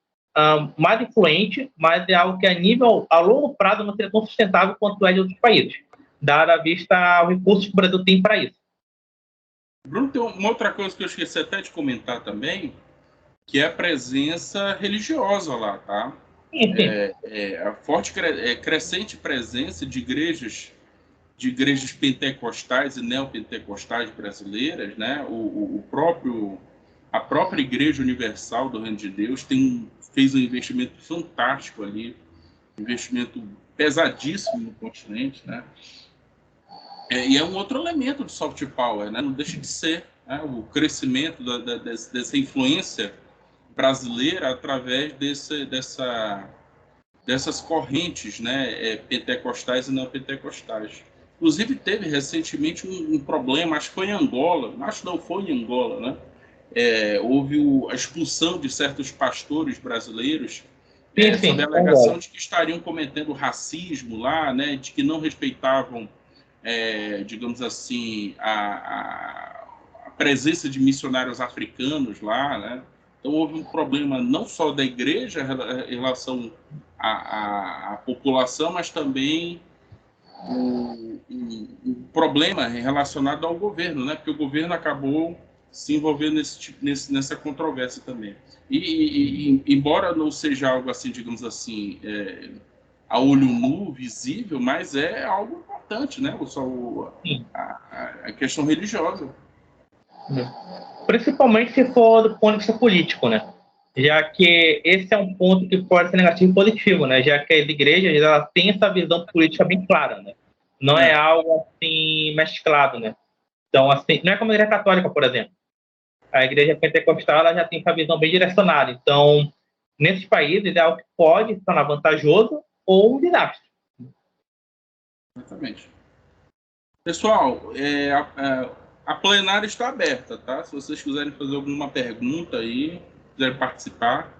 mais influente, mas é algo que a longo prazo não seria tão sustentável quanto é de outros países, dada a vista aos recursos que o Brasil tem para isso. Bruno, tem uma outra coisa que eu esqueci até de comentar também, que é a presença religiosa lá, tá? Sim, sim. A forte, crescente presença de igrejas pentecostais e neopentecostais brasileiras, né? A própria Igreja Universal do Reino de Deus fez um investimento fantástico ali, um investimento pesadíssimo no continente, né? E é um outro elemento do soft power, né? Não deixa de ser, né? O crescimento dessa influência brasileira através dessas correntes, né? Pentecostais e não pentecostais. Inclusive, teve recentemente um problema, acho que foi em Angola, acho que não foi em Angola, né? Houve a expulsão de certos pastores brasileiros sob a alegação de que estariam cometendo racismo lá, né? De que não respeitavam digamos assim, a presença de missionários africanos lá, né? Então houve um problema não só da igreja em relação à população, mas também um problema relacionado ao governo, né? Porque o governo acabou se envolvendo nessa controvérsia também. E embora não seja algo assim, digamos assim, a olho nu, visível, mas é algo importante, né? A questão religiosa. Principalmente se for do ponto de vista político, né? Já que esse é um ponto que pode ser negativo e positivo, né? Já que as igrejas elas têm essa visão política bem clara, né? Não é algo assim mesclado, né? Então, assim, não é como a igreja católica, por exemplo. A igreja pentecostal ela já tem essa visão bem direcionada. Então, nesses países é algo que pode se tornar vantajoso ou um desastre. Exatamente. Pessoal, a plenária está aberta, tá? Se vocês quiserem fazer alguma pergunta aí, quiserem participar.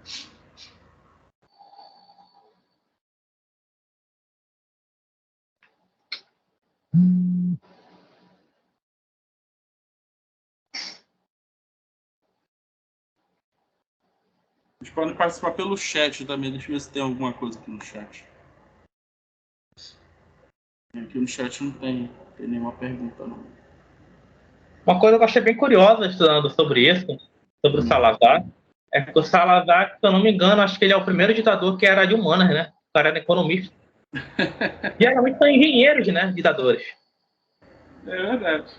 Vocês podem participar pelo chat também. Deixa eu ver se tem alguma coisa aqui no chat. Aqui no chat não tem nenhuma pergunta, não. Uma coisa que eu achei bem curiosa estudando sobre isso, sobre o Salazar, é que o Salazar, se eu não me engano, acho que ele é o primeiro ditador que era de humanas, né? O cara era economista. Geralmente são engenheiros, né? Ditadores. É verdade.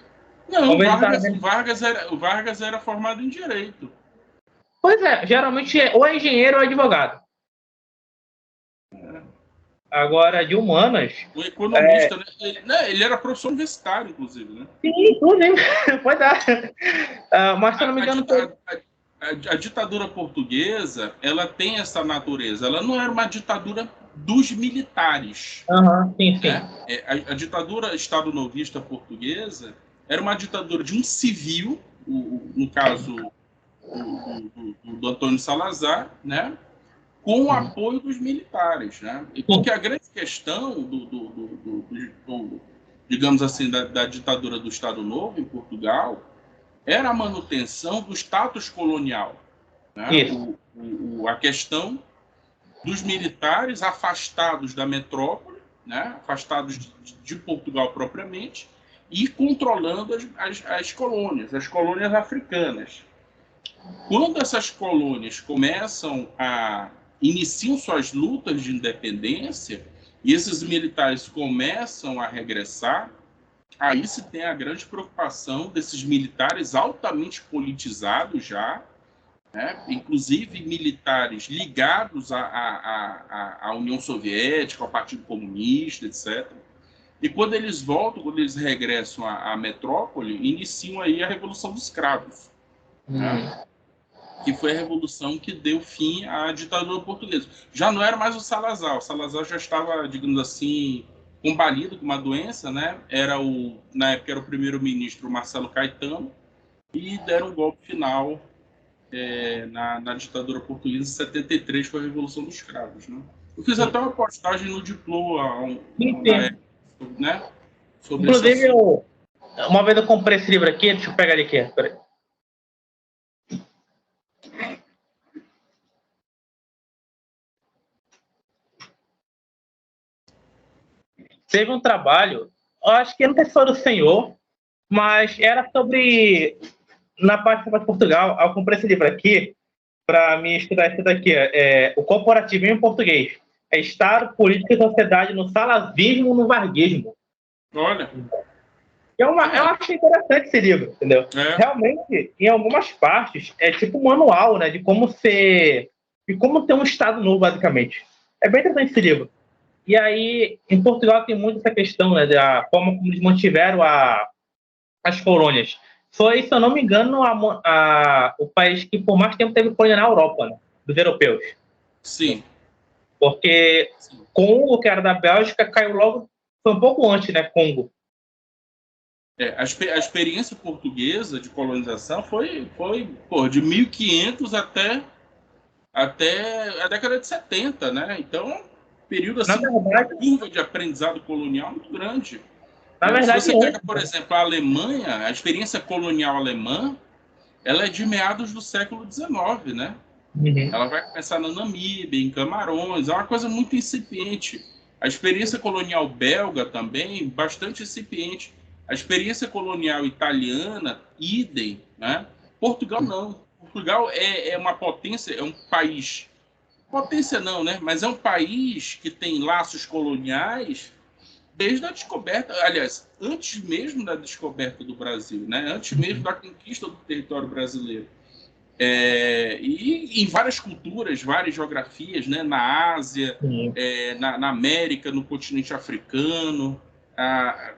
Não, o Vargas era formado em Direito. Pois é, geralmente ou é engenheiro ou é advogado. Agora, de humanas... O economista, né? Ele era professor universitário, inclusive, né? Sim, tudo, hein? Pode dar. Mas, se eu não me engano... A ditadura portuguesa, ela tem essa natureza. Ela não era uma ditadura dos militares. Sim. Né? A ditadura estado-novista portuguesa era uma ditadura de um civil, no caso do Antônio Salazar, né? Com o apoio dos militares. Né? E porque a grande questão digamos assim, da ditadura do Estado Novo em Portugal era a manutenção do status colonial. Né? a questão dos militares afastados da metrópole, né, afastados de Portugal propriamente, e controlando as colônias africanas. Quando essas colônias iniciam suas lutas de independência, e esses militares começam a regressar, aí se tem a grande preocupação desses militares altamente politizados já, né? Inclusive militares ligados à União Soviética, ao Partido Comunista, etc. E quando eles voltam, quando eles regressam à metrópole, iniciam aí a Revolução dos Cravos, né? Que foi a revolução que deu fim à ditadura portuguesa. Já não era mais o Salazar já estava, digamos assim, combalido com uma doença, né? Na época era o primeiro-ministro Marcelo Caetano, e deram um golpe final na ditadura portuguesa em 73, foi a Revolução dos Cravos, né? Eu fiz até uma postagem no Diploma, né? Sobre inclusive, uma vez eu comprei esse livro aqui, deixa eu pegar ele aqui, peraí. Teve um trabalho, eu acho que não sei se foi do senhor, mas era sobre, na parte de Portugal, eu comprei esse livro aqui para me estudar isso daqui, o corporativismo em português. É Estado, Política e Sociedade no Salazismo no Varguismo. Olha. Eu acho interessante esse livro, entendeu? Realmente, em algumas partes, é tipo um manual, né, de como ter um Estado novo, basicamente. É bem interessante esse livro. E aí, em Portugal tem muito essa questão, né, da forma como eles mantiveram as colônias. Foi, se eu não me engano, o país que por mais tempo teve colônia na Europa, né, dos europeus. Sim. Porque Congo, que era da Bélgica, caiu logo, foi um pouco antes, né, Congo. A experiência portuguesa de colonização foi de 1500 até a década de 70, né? Então, período assim, uma curva de aprendizado colonial muito grande. Se você pega, por exemplo, a Alemanha, a experiência colonial alemã, ela é de meados do século XIX, né? Uhum. Ela vai começar na Namíbia, em Camarões, é uma coisa muito incipiente. A experiência colonial belga também, bastante incipiente. A experiência colonial italiana, idem, né? Portugal não. Portugal é uma potência, é um país. Potência não, né? Mas é um país que tem laços coloniais desde a descoberta, aliás, antes mesmo da descoberta do Brasil, né? Antes mesmo da conquista do território brasileiro. E em várias culturas, várias geografias, né? Na Ásia, na América, no continente africano,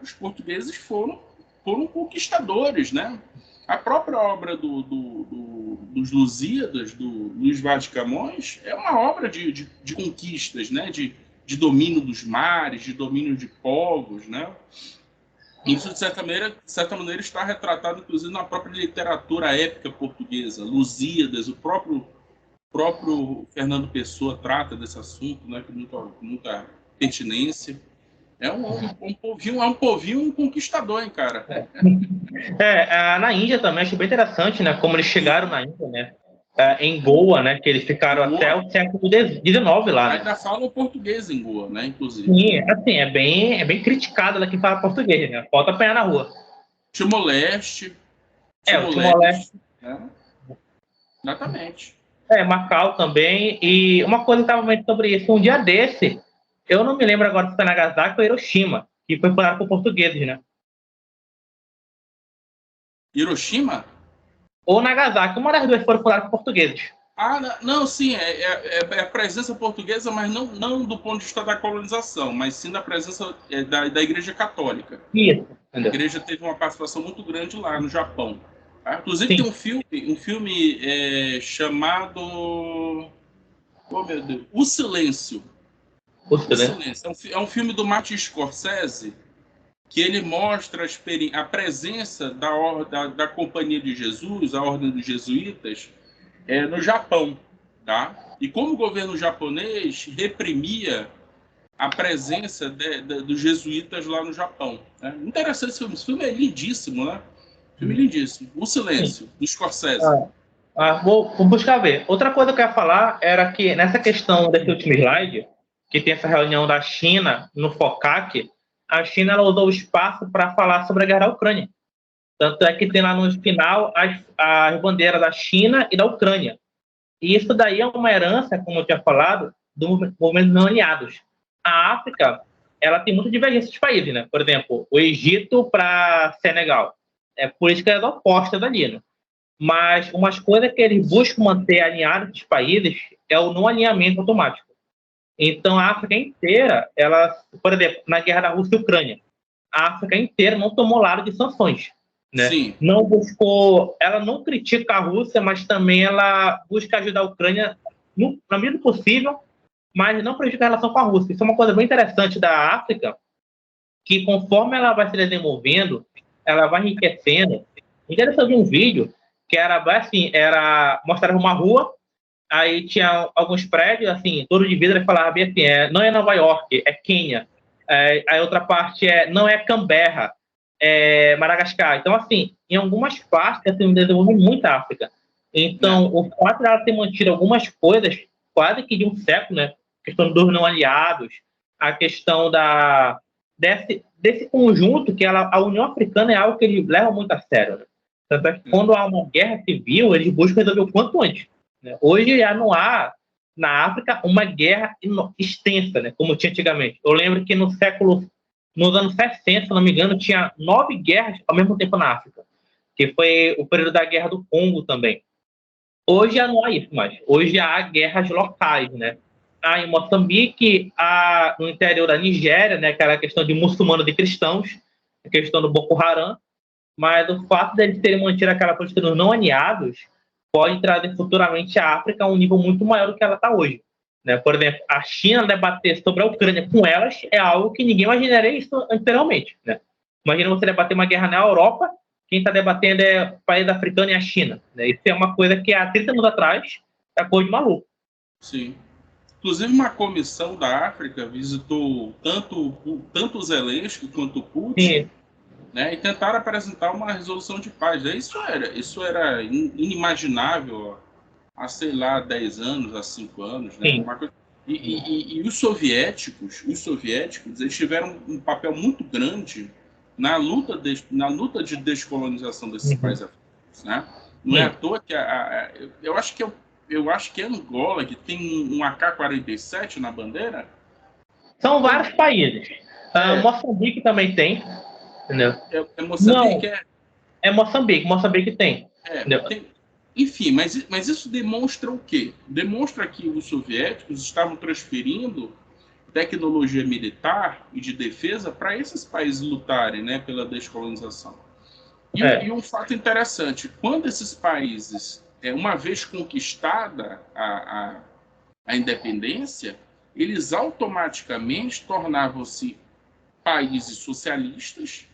os portugueses foram conquistadores, né? A própria obra dos Lusíadas, do Luís Vaz de Camões, é uma obra de conquistas, né? De domínio dos mares, de domínio de povos, né? Isso, de certa maneira, está retratado, inclusive, na própria literatura épica portuguesa. Lusíadas, o próprio Fernando Pessoa trata desse assunto, né, com muita pertinência. É um povinho conquistador, hein, cara? Na Índia também, acho bem interessante, né, como eles chegaram na Índia, né, em Goa, né, que eles ficaram até o século XIX lá. Ainda falam português em Goa, né, inclusive. Sim, assim, é bem criticado daqui para português, né, falta apanhar na rua. Timor-Leste. O Timor-Leste. Né? Exatamente. Macau também. E uma coisa que eu estava vendo sobre isso, um dia desse, eu não me lembro agora se foi Nagasaki ou Hiroshima, que foi fundado por portugueses, né? Hiroshima? Ou Nagasaki, uma das duas foram fundadas por portugueses. Não, sim, é a presença portuguesa, mas não do ponto de vista da colonização, mas sim da presença da Igreja Católica. Isso. A Igreja teve uma participação muito grande lá no Japão. Tá? Inclusive tem um filme chamado... Oh, meu Deus! O Silêncio. O Silêncio. É um filme do Martin Scorsese, que ele mostra a presença da Companhia de Jesus, a Ordem dos Jesuítas, no Japão, tá? E como o governo japonês reprimia a presença dos jesuítas lá no Japão. Né? Interessante esse filme. Esse filme é lindíssimo, né? Filme lindíssimo. O Silêncio, do Scorsese. Vou buscar ver. Outra coisa que eu ia falar era que nessa questão desse último slide, que tem essa reunião da China no FOCAC, a China ela usou o espaço para falar sobre a guerra da Ucrânia. Tanto é que tem lá no final as bandeiras da China e da Ucrânia. E isso daí é uma herança, como eu tinha falado, do movimento não alinhados. A África, ela tem muita divergência de países, né? Por exemplo, o Egito para Senegal. É política oposta dali, né? Mas umas coisas que eles buscam manter alinhados os países é o não alinhamento automático. Então, a África inteira, ela, por exemplo, na guerra da Rússia e Ucrânia, a África inteira não tomou lado de sanções, né? Sim. Não buscou, ela não critica a Rússia, mas também ela busca ajudar a Ucrânia na medida do possível, mas não prejudica a relação com a Rússia. Isso é uma coisa bem interessante da África, que conforme ela vai se desenvolvendo, ela vai enriquecendo. Interessante um vídeo que era assim, mostrar uma rua, aí tinha alguns prédios, assim, todo de vidro, e falava bem assim, não é Nova York, é Quênia. A outra parte não é Canberra, é Madagascar. Então, assim, em algumas partes, assim, desenvolve muito a África. Então, o fato dela ter mantido algumas coisas quase que de um século, né? A questão dos não aliados, a questão desse conjunto que a União Africana é algo que eles levam muito a sério, né? Tanto é que quando há uma guerra civil, eles buscam resolver o quanto antes, né? Hoje já não há na África uma guerra extensa, né, como tinha antigamente. Eu lembro que nos anos 60, se não me engano, tinha 9 guerras ao mesmo tempo na África, que foi o período da Guerra do Congo também. Hoje já não há isso mais. Hoje há guerras locais, né? Há em Moçambique, há no interior da Nigéria, né, aquela questão de muçulmanos e cristãos, a questão do Boko Haram, mas o fato de eles terem mantido aquela política dos não alinhados pode trazer futuramente a África a um nível muito maior do que ela está hoje. Né? Por exemplo, a China debater sobre a Ucrânia com elas é algo que ninguém imaginaria isso anteriormente. Né? Imagina você debater uma guerra na Europa, quem está debatendo é o país africano e a China. Né? Isso é uma coisa que há 30 anos atrás é coisa de maluco. Sim. Inclusive, uma comissão da África visitou tanto o Zelensky quanto o Putin. Sim. Né, e tentaram apresentar uma resolução de paz. Isso era inimaginável há, sei lá, 10 anos, há 5 anos. Né? E os soviéticos, eles tiveram um papel muito grande na luta de descolonização desses países africanos. Né? Não é à toa que eu acho que é Angola, que tem um AK-47 na bandeira. São vários países. Moçambique também tem. Entendeu? É Moçambique? Não, é Moçambique. Moçambique tem. Enfim, mas isso demonstra o quê? Demonstra que os soviéticos estavam transferindo tecnologia militar e de defesa para esses países lutarem, né, pela descolonização. E um fato interessante, quando esses países, uma vez conquistada a independência, eles automaticamente tornavam-se países socialistas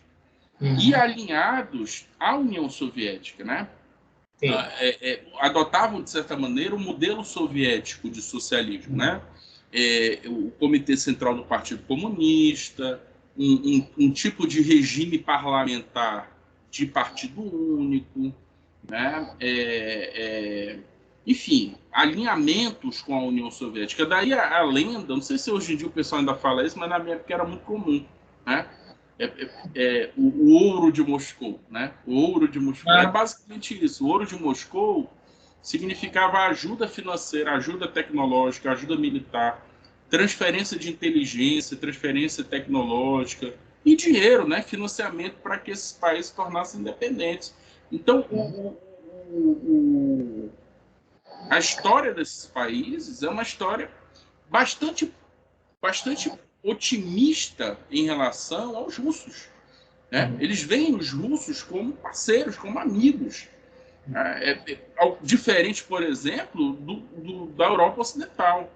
e alinhados à União Soviética, né? Adotavam, de certa maneira, o modelo soviético de socialismo, né? O Comitê Central do Partido Comunista, um tipo de regime parlamentar de partido único, né? Enfim, alinhamentos com a União Soviética. Daí a lenda, não sei se hoje em dia o pessoal ainda fala isso, mas na minha época era muito comum, né? O ouro de Moscou, né? O ouro de Moscou é basicamente isso. O ouro de Moscou significava ajuda financeira, ajuda tecnológica, ajuda militar, transferência de inteligência, transferência tecnológica e dinheiro, né? Financiamento para que esses países se tornassem independentes. Então, a história desses países é uma história bastante otimista em relação aos russos. Né? Eles veem os russos como parceiros, como amigos. Diferente, por exemplo, da Europa Ocidental.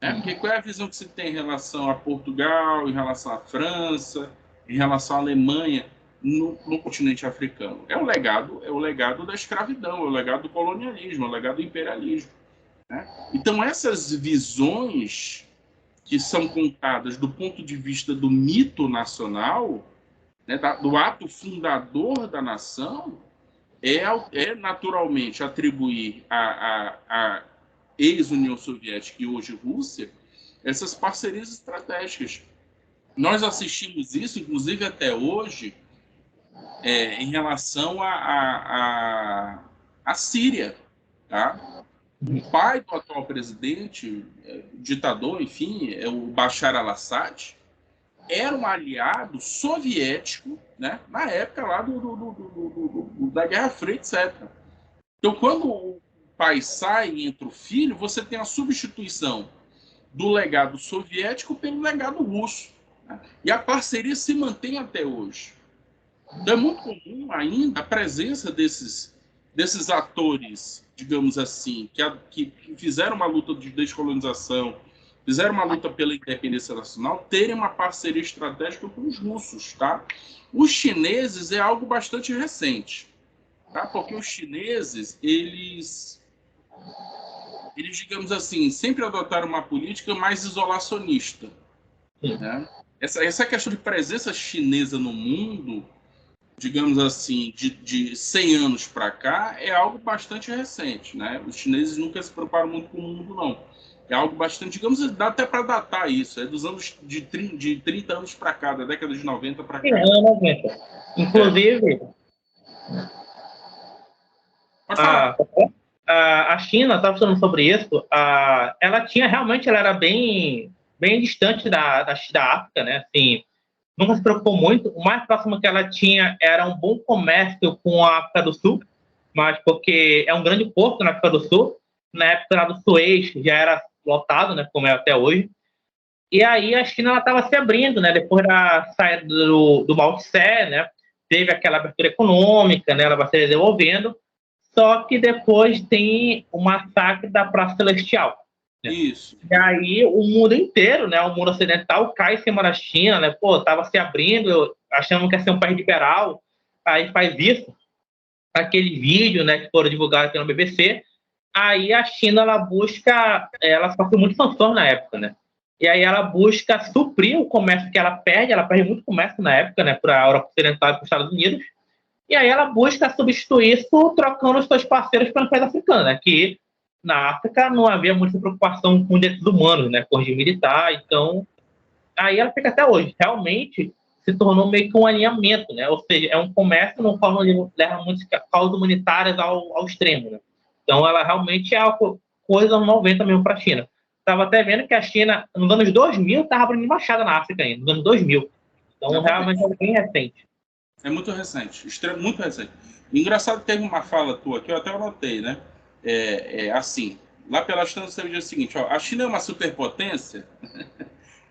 Né? Porque qual é a visão que se tem em relação a Portugal, em relação à França, em relação à Alemanha no continente africano? É o legado da escravidão, é o legado do colonialismo, é o legado do imperialismo. Né? Então, essas visões que são contadas do ponto de vista do mito nacional, né, do ato fundador da nação, é naturalmente atribuir à ex-União Soviética e hoje Rússia essas parcerias estratégicas. Nós assistimos isso, inclusive até hoje, em relação à Síria. Tá? O pai do atual presidente, ditador, enfim, o Bashar al-Assad, era um aliado soviético, né, na época lá da Guerra Fria, etc. Então, quando o pai sai e entra o filho, você tem a substituição do legado soviético pelo legado russo. Né? E a parceria se mantém até hoje. Então, é muito comum ainda a presença desses atores, digamos assim, que fizeram uma luta de descolonização, fizeram uma luta pela independência nacional, terem uma parceria estratégica com os russos. Tá? Os chineses é algo bastante recente, tá? Porque os chineses, eles, digamos assim, sempre adotaram uma política mais isolacionista. Né? Essa questão de presença chinesa no mundo, digamos assim, de 100 anos para cá, é algo bastante recente. Né? Os chineses nunca se preocuparam muito com o mundo, não. É algo bastante, digamos, dá até para datar isso, é dos anos de 30 anos para cá, da década de 90 para cá. Sim, anos 90. Inclusive, Pode falar. A China, estava falando sobre isso, ela tinha realmente, ela era bem distante da África, né? Assim, nunca se preocupou muito. O mais próximo que ela tinha era um bom comércio com a África do Sul, mas porque é um grande porto na África do Sul. Na época lá do Suez já era lotado, né? Como é até hoje. E aí a China estava se abrindo, né? Depois da saída do Mao Tse, né? Teve aquela abertura econômica, né? Ela vai se desenvolvendo. Só que depois tem o massacre da Praça Celestial. Né? Isso. E aí o mundo inteiro, né? O mundo ocidental cai em cima da China, né? Pô, tava se abrindo, achando que ia ser um país liberal. Aí faz isso. Aquele vídeo, né? Que foram divulgados pela BBC. Aí a China, ela sofreu muito sanções na época, né? E aí ela busca suprir o comércio que ela perde muito comércio na época, né? Para a Europa Ocidental e para os Estados Unidos. E aí ela busca substituir isso trocando os seus parceiros pelos países africanos, né? Que na África não havia muita preocupação com direitos humanos, né? Com o regime militar. Então, aí ela fica até hoje. Realmente se tornou meio que um alinhamento, né? Ou seja, é um comércio no qual não leva muitas causas humanitárias ao extremo, né? Então, ela realmente é uma coisa anos 90 mesmo para a China. Estava até vendo que a China, nos anos 2000, estava abrindo embaixada na África ainda, nos anos 2000. Então, realmente é bem recente. É muito recente, muito recente. Engraçado que teve uma fala tua que eu até anotei, né? Assim, lá pela China você diz o seguinte, ó, a China é uma superpotência?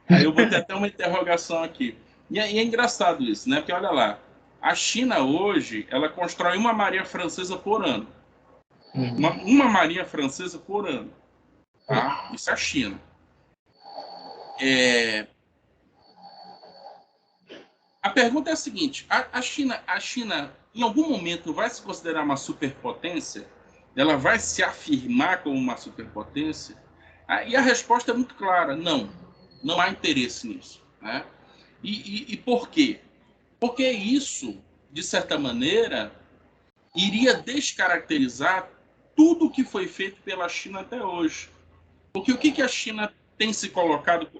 Aí eu botei até uma interrogação aqui. E é engraçado isso, né? Porque olha lá, a China hoje, ela constrói uma marinha francesa por ano. Uma marinha francesa por ano. Tá? Isso é a China. A pergunta é a seguinte: a China, em algum momento, vai se considerar uma superpotência? Ela vai se afirmar como uma superpotência? E a resposta é muito clara: não. Não há interesse nisso. Né? E por quê? Porque isso, de certa maneira, iria descaracterizar tudo o que foi feito pela China até hoje. Porque o que a China tem se colocado?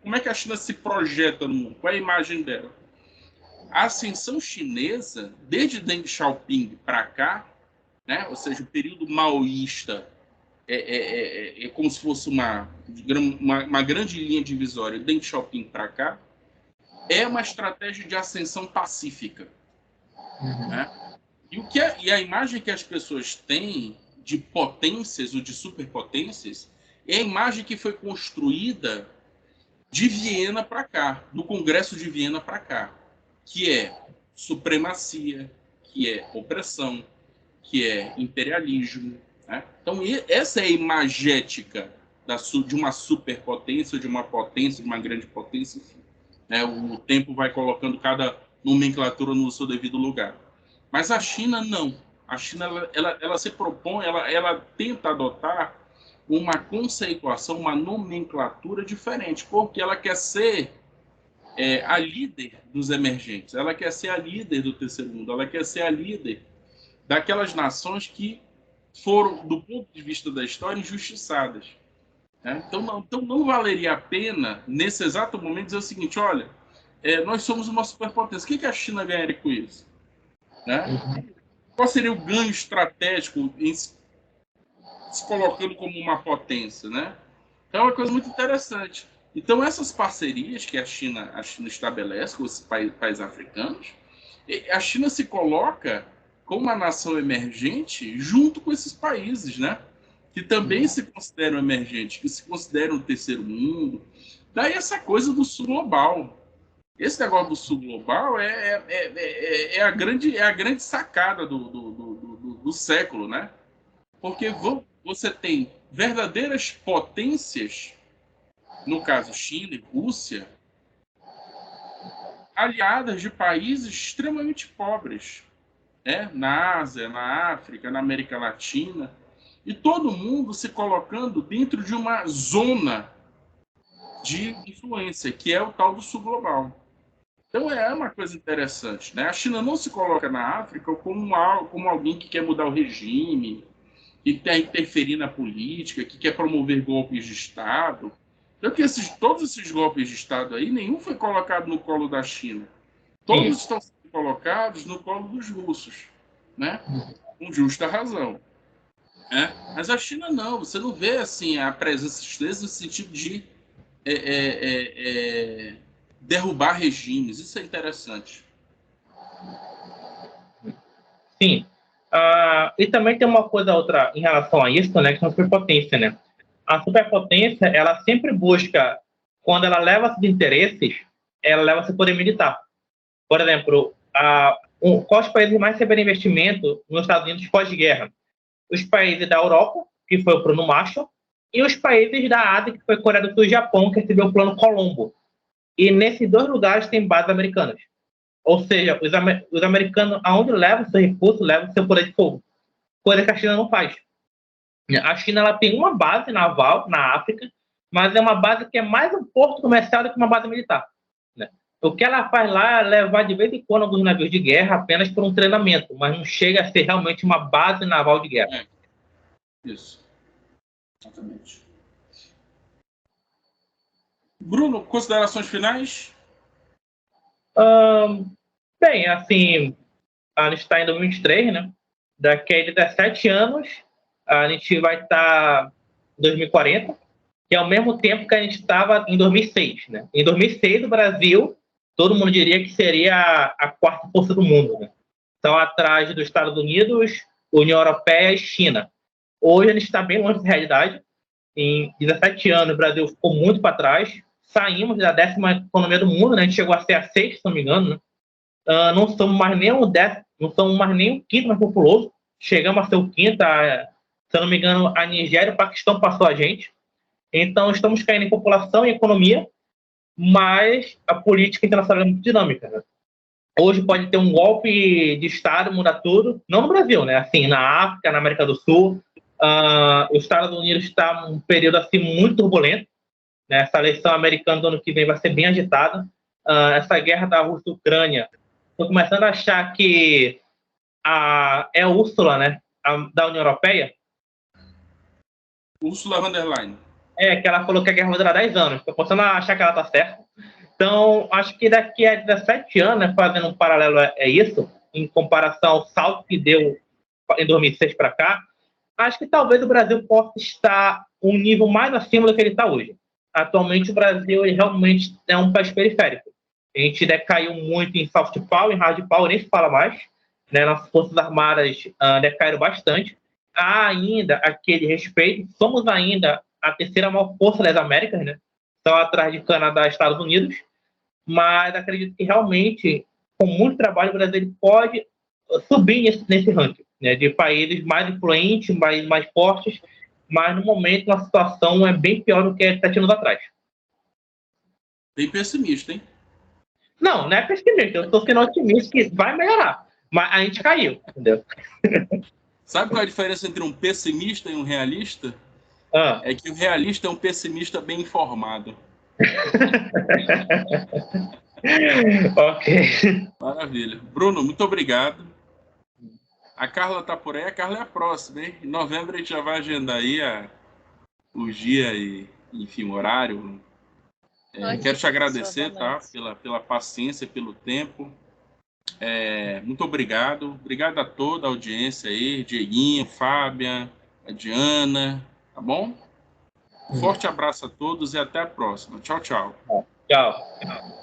Como é que a China se projeta no mundo? Qual é a imagem dela? A ascensão chinesa, desde Deng Xiaoping para cá, né, ou seja, o período maoísta é como se fosse uma grande linha divisória, Deng Xiaoping para cá, é uma estratégia de ascensão pacífica. Né? E a imagem que as pessoas têm de potências ou de superpotências é a imagem que foi construída de Viena para cá, do Congresso de Viena para cá, que é supremacia, que é opressão, que é imperialismo. Né? Então, essa é a imagética de uma superpotência, de uma potência, de uma grande potência. Enfim, né? O tempo vai colocando cada nomenclatura no seu devido lugar. Mas a China não. A China ela se propõe, ela tenta adotar uma conceituação, uma nomenclatura diferente, porque ela quer ser a líder dos emergentes, ela quer ser a líder do terceiro mundo, ela quer ser a líder daquelas nações que foram, do ponto de vista da história, injustiçadas. Né? Então não valeria a pena, nesse exato momento, dizer o seguinte: olha, nós somos uma superpotência. O que a China ganharia com isso? Né? Qual seria o ganho estratégico em se colocando como uma potência? Né? Então é uma coisa muito interessante. Então essas parcerias que a China estabelece com os países africanos, a China se coloca como uma nação emergente junto com esses países, né? Que também se consideram emergentes, que se consideram o terceiro mundo. Daí essa coisa do sul global. Esse negócio do sul global é a grande sacada do século, né? Porque você tem verdadeiras potências, no caso China e Rússia, aliadas de países extremamente pobres, né? Na Ásia, na África, na América Latina, e todo mundo se colocando dentro de uma zona de influência, que é o tal do sul global. Então é uma coisa interessante, né? A China não se coloca na África como alguém que quer mudar o regime, que quer interferir na política, que quer promover golpes de Estado. Então, todos esses golpes de Estado aí, nenhum foi colocado no colo da China. Todos estão sendo colocados no colo dos russos, né? Com justa razão. Né? Mas a China não, você não vê assim a presença chinesa no sentido de derrubar regimes. Isso é interessante. Sim. E também tem uma coisa outra em relação a isso, né, que é a superpotência, né? A superpotência, ela sempre busca, quando ela leva seus interesses, ela leva seu poder militar. Por exemplo, quais países mais receberam investimento nos Estados Unidos pós-guerra? Os países da Europa, que foi o Plano Marshall, e os países da Ásia, que foi a Coreia do Sul e Japão, que recebeu o Plano Colombo. E nesses dois lugares tem bases americanas. Ou seja, os americanos, aonde levam seu recurso, levam seu poder de fogo. Coisa que a China não faz. A China ela tem uma base naval na África, mas é uma base que é mais um porto comercial do que uma base militar. Né? O que ela faz lá é levar de vez em quando alguns navios de guerra apenas por um treinamento, mas não chega a ser realmente uma base naval de guerra. Isso. Exatamente. Bruno, considerações finais? Bem, assim, a gente está em 2023, né? Daqui a 17 anos, a gente vai estar em 2040, que é o mesmo tempo que a gente estava em 2006, né? Em 2006, o Brasil, todo mundo diria que seria a quarta força do mundo, né? Então, atrás dos Estados Unidos, União Europeia e China. Hoje, a gente está bem longe da realidade. Em 17 anos, o Brasil ficou muito para trás. Saímos da 10ª economia do mundo, né? A gente chegou a ser a 6ª, se não me engano, né? Não somos mais nem o 10º, não somos mais nem o 5º mais populoso. Chegamos a ser o 5º. Se eu não me engano, a Nigéria e o Paquistão passou a gente. Então, estamos caindo em população e economia, mas a política internacional é muito dinâmica. Né? Hoje pode ter um golpe de Estado, mudar tudo. Não no Brasil, né? Assim, na África, na América do Sul. Os Estados Unidos está num período assim, muito turbulento. Né? Essa eleição americana do ano que vem vai ser bem agitada. Essa guerra da Rússia-Ucrânia, estou começando a achar que é a Úrsula, né? Da União Europeia. Ursula von der Leyen. Que ela falou que a guerra vai durar 10 anos. Estou começando a achar que ela está certa. Então, acho que daqui a 17 anos, né, fazendo um paralelo isso, em comparação ao salto que deu em 2006 para cá, acho que talvez o Brasil possa estar um nível mais acima do que ele está hoje. Atualmente, o Brasil realmente é um país periférico. A gente decaiu muito em soft power, em hard power, nem se fala mais. Né? Nossas forças armadas decaíram bastante. Há ainda aquele respeito. Somos ainda a terceira maior força das Américas, né? Só atrás de Canadá e Estados Unidos. Mas acredito que realmente, com muito trabalho, o Brasil pode subir nesse ranking, né? De países mais influentes, mais fortes. Mas, no momento, a situação é bem pior do que 7 anos atrás. Bem pessimista, hein? Não é pessimista. Eu estou sendo otimista que vai melhorar. Mas a gente caiu, entendeu? Sabe qual é a diferença entre um pessimista e um realista? É que o realista é um pessimista bem informado. Ok. Maravilha. Bruno, muito obrigado. A Carla tá por aí, a Carla é a próxima, hein? Em novembro a gente já vai agendar aí o dia e, enfim, o horário. Quero te agradecer, tá? Pela paciência, pelo tempo. Muito obrigado. Obrigado a toda a audiência aí, Dieguinho, Fábia, a Diana, tá bom? Forte abraço a todos e até a próxima. Tchau, tchau. Tchau.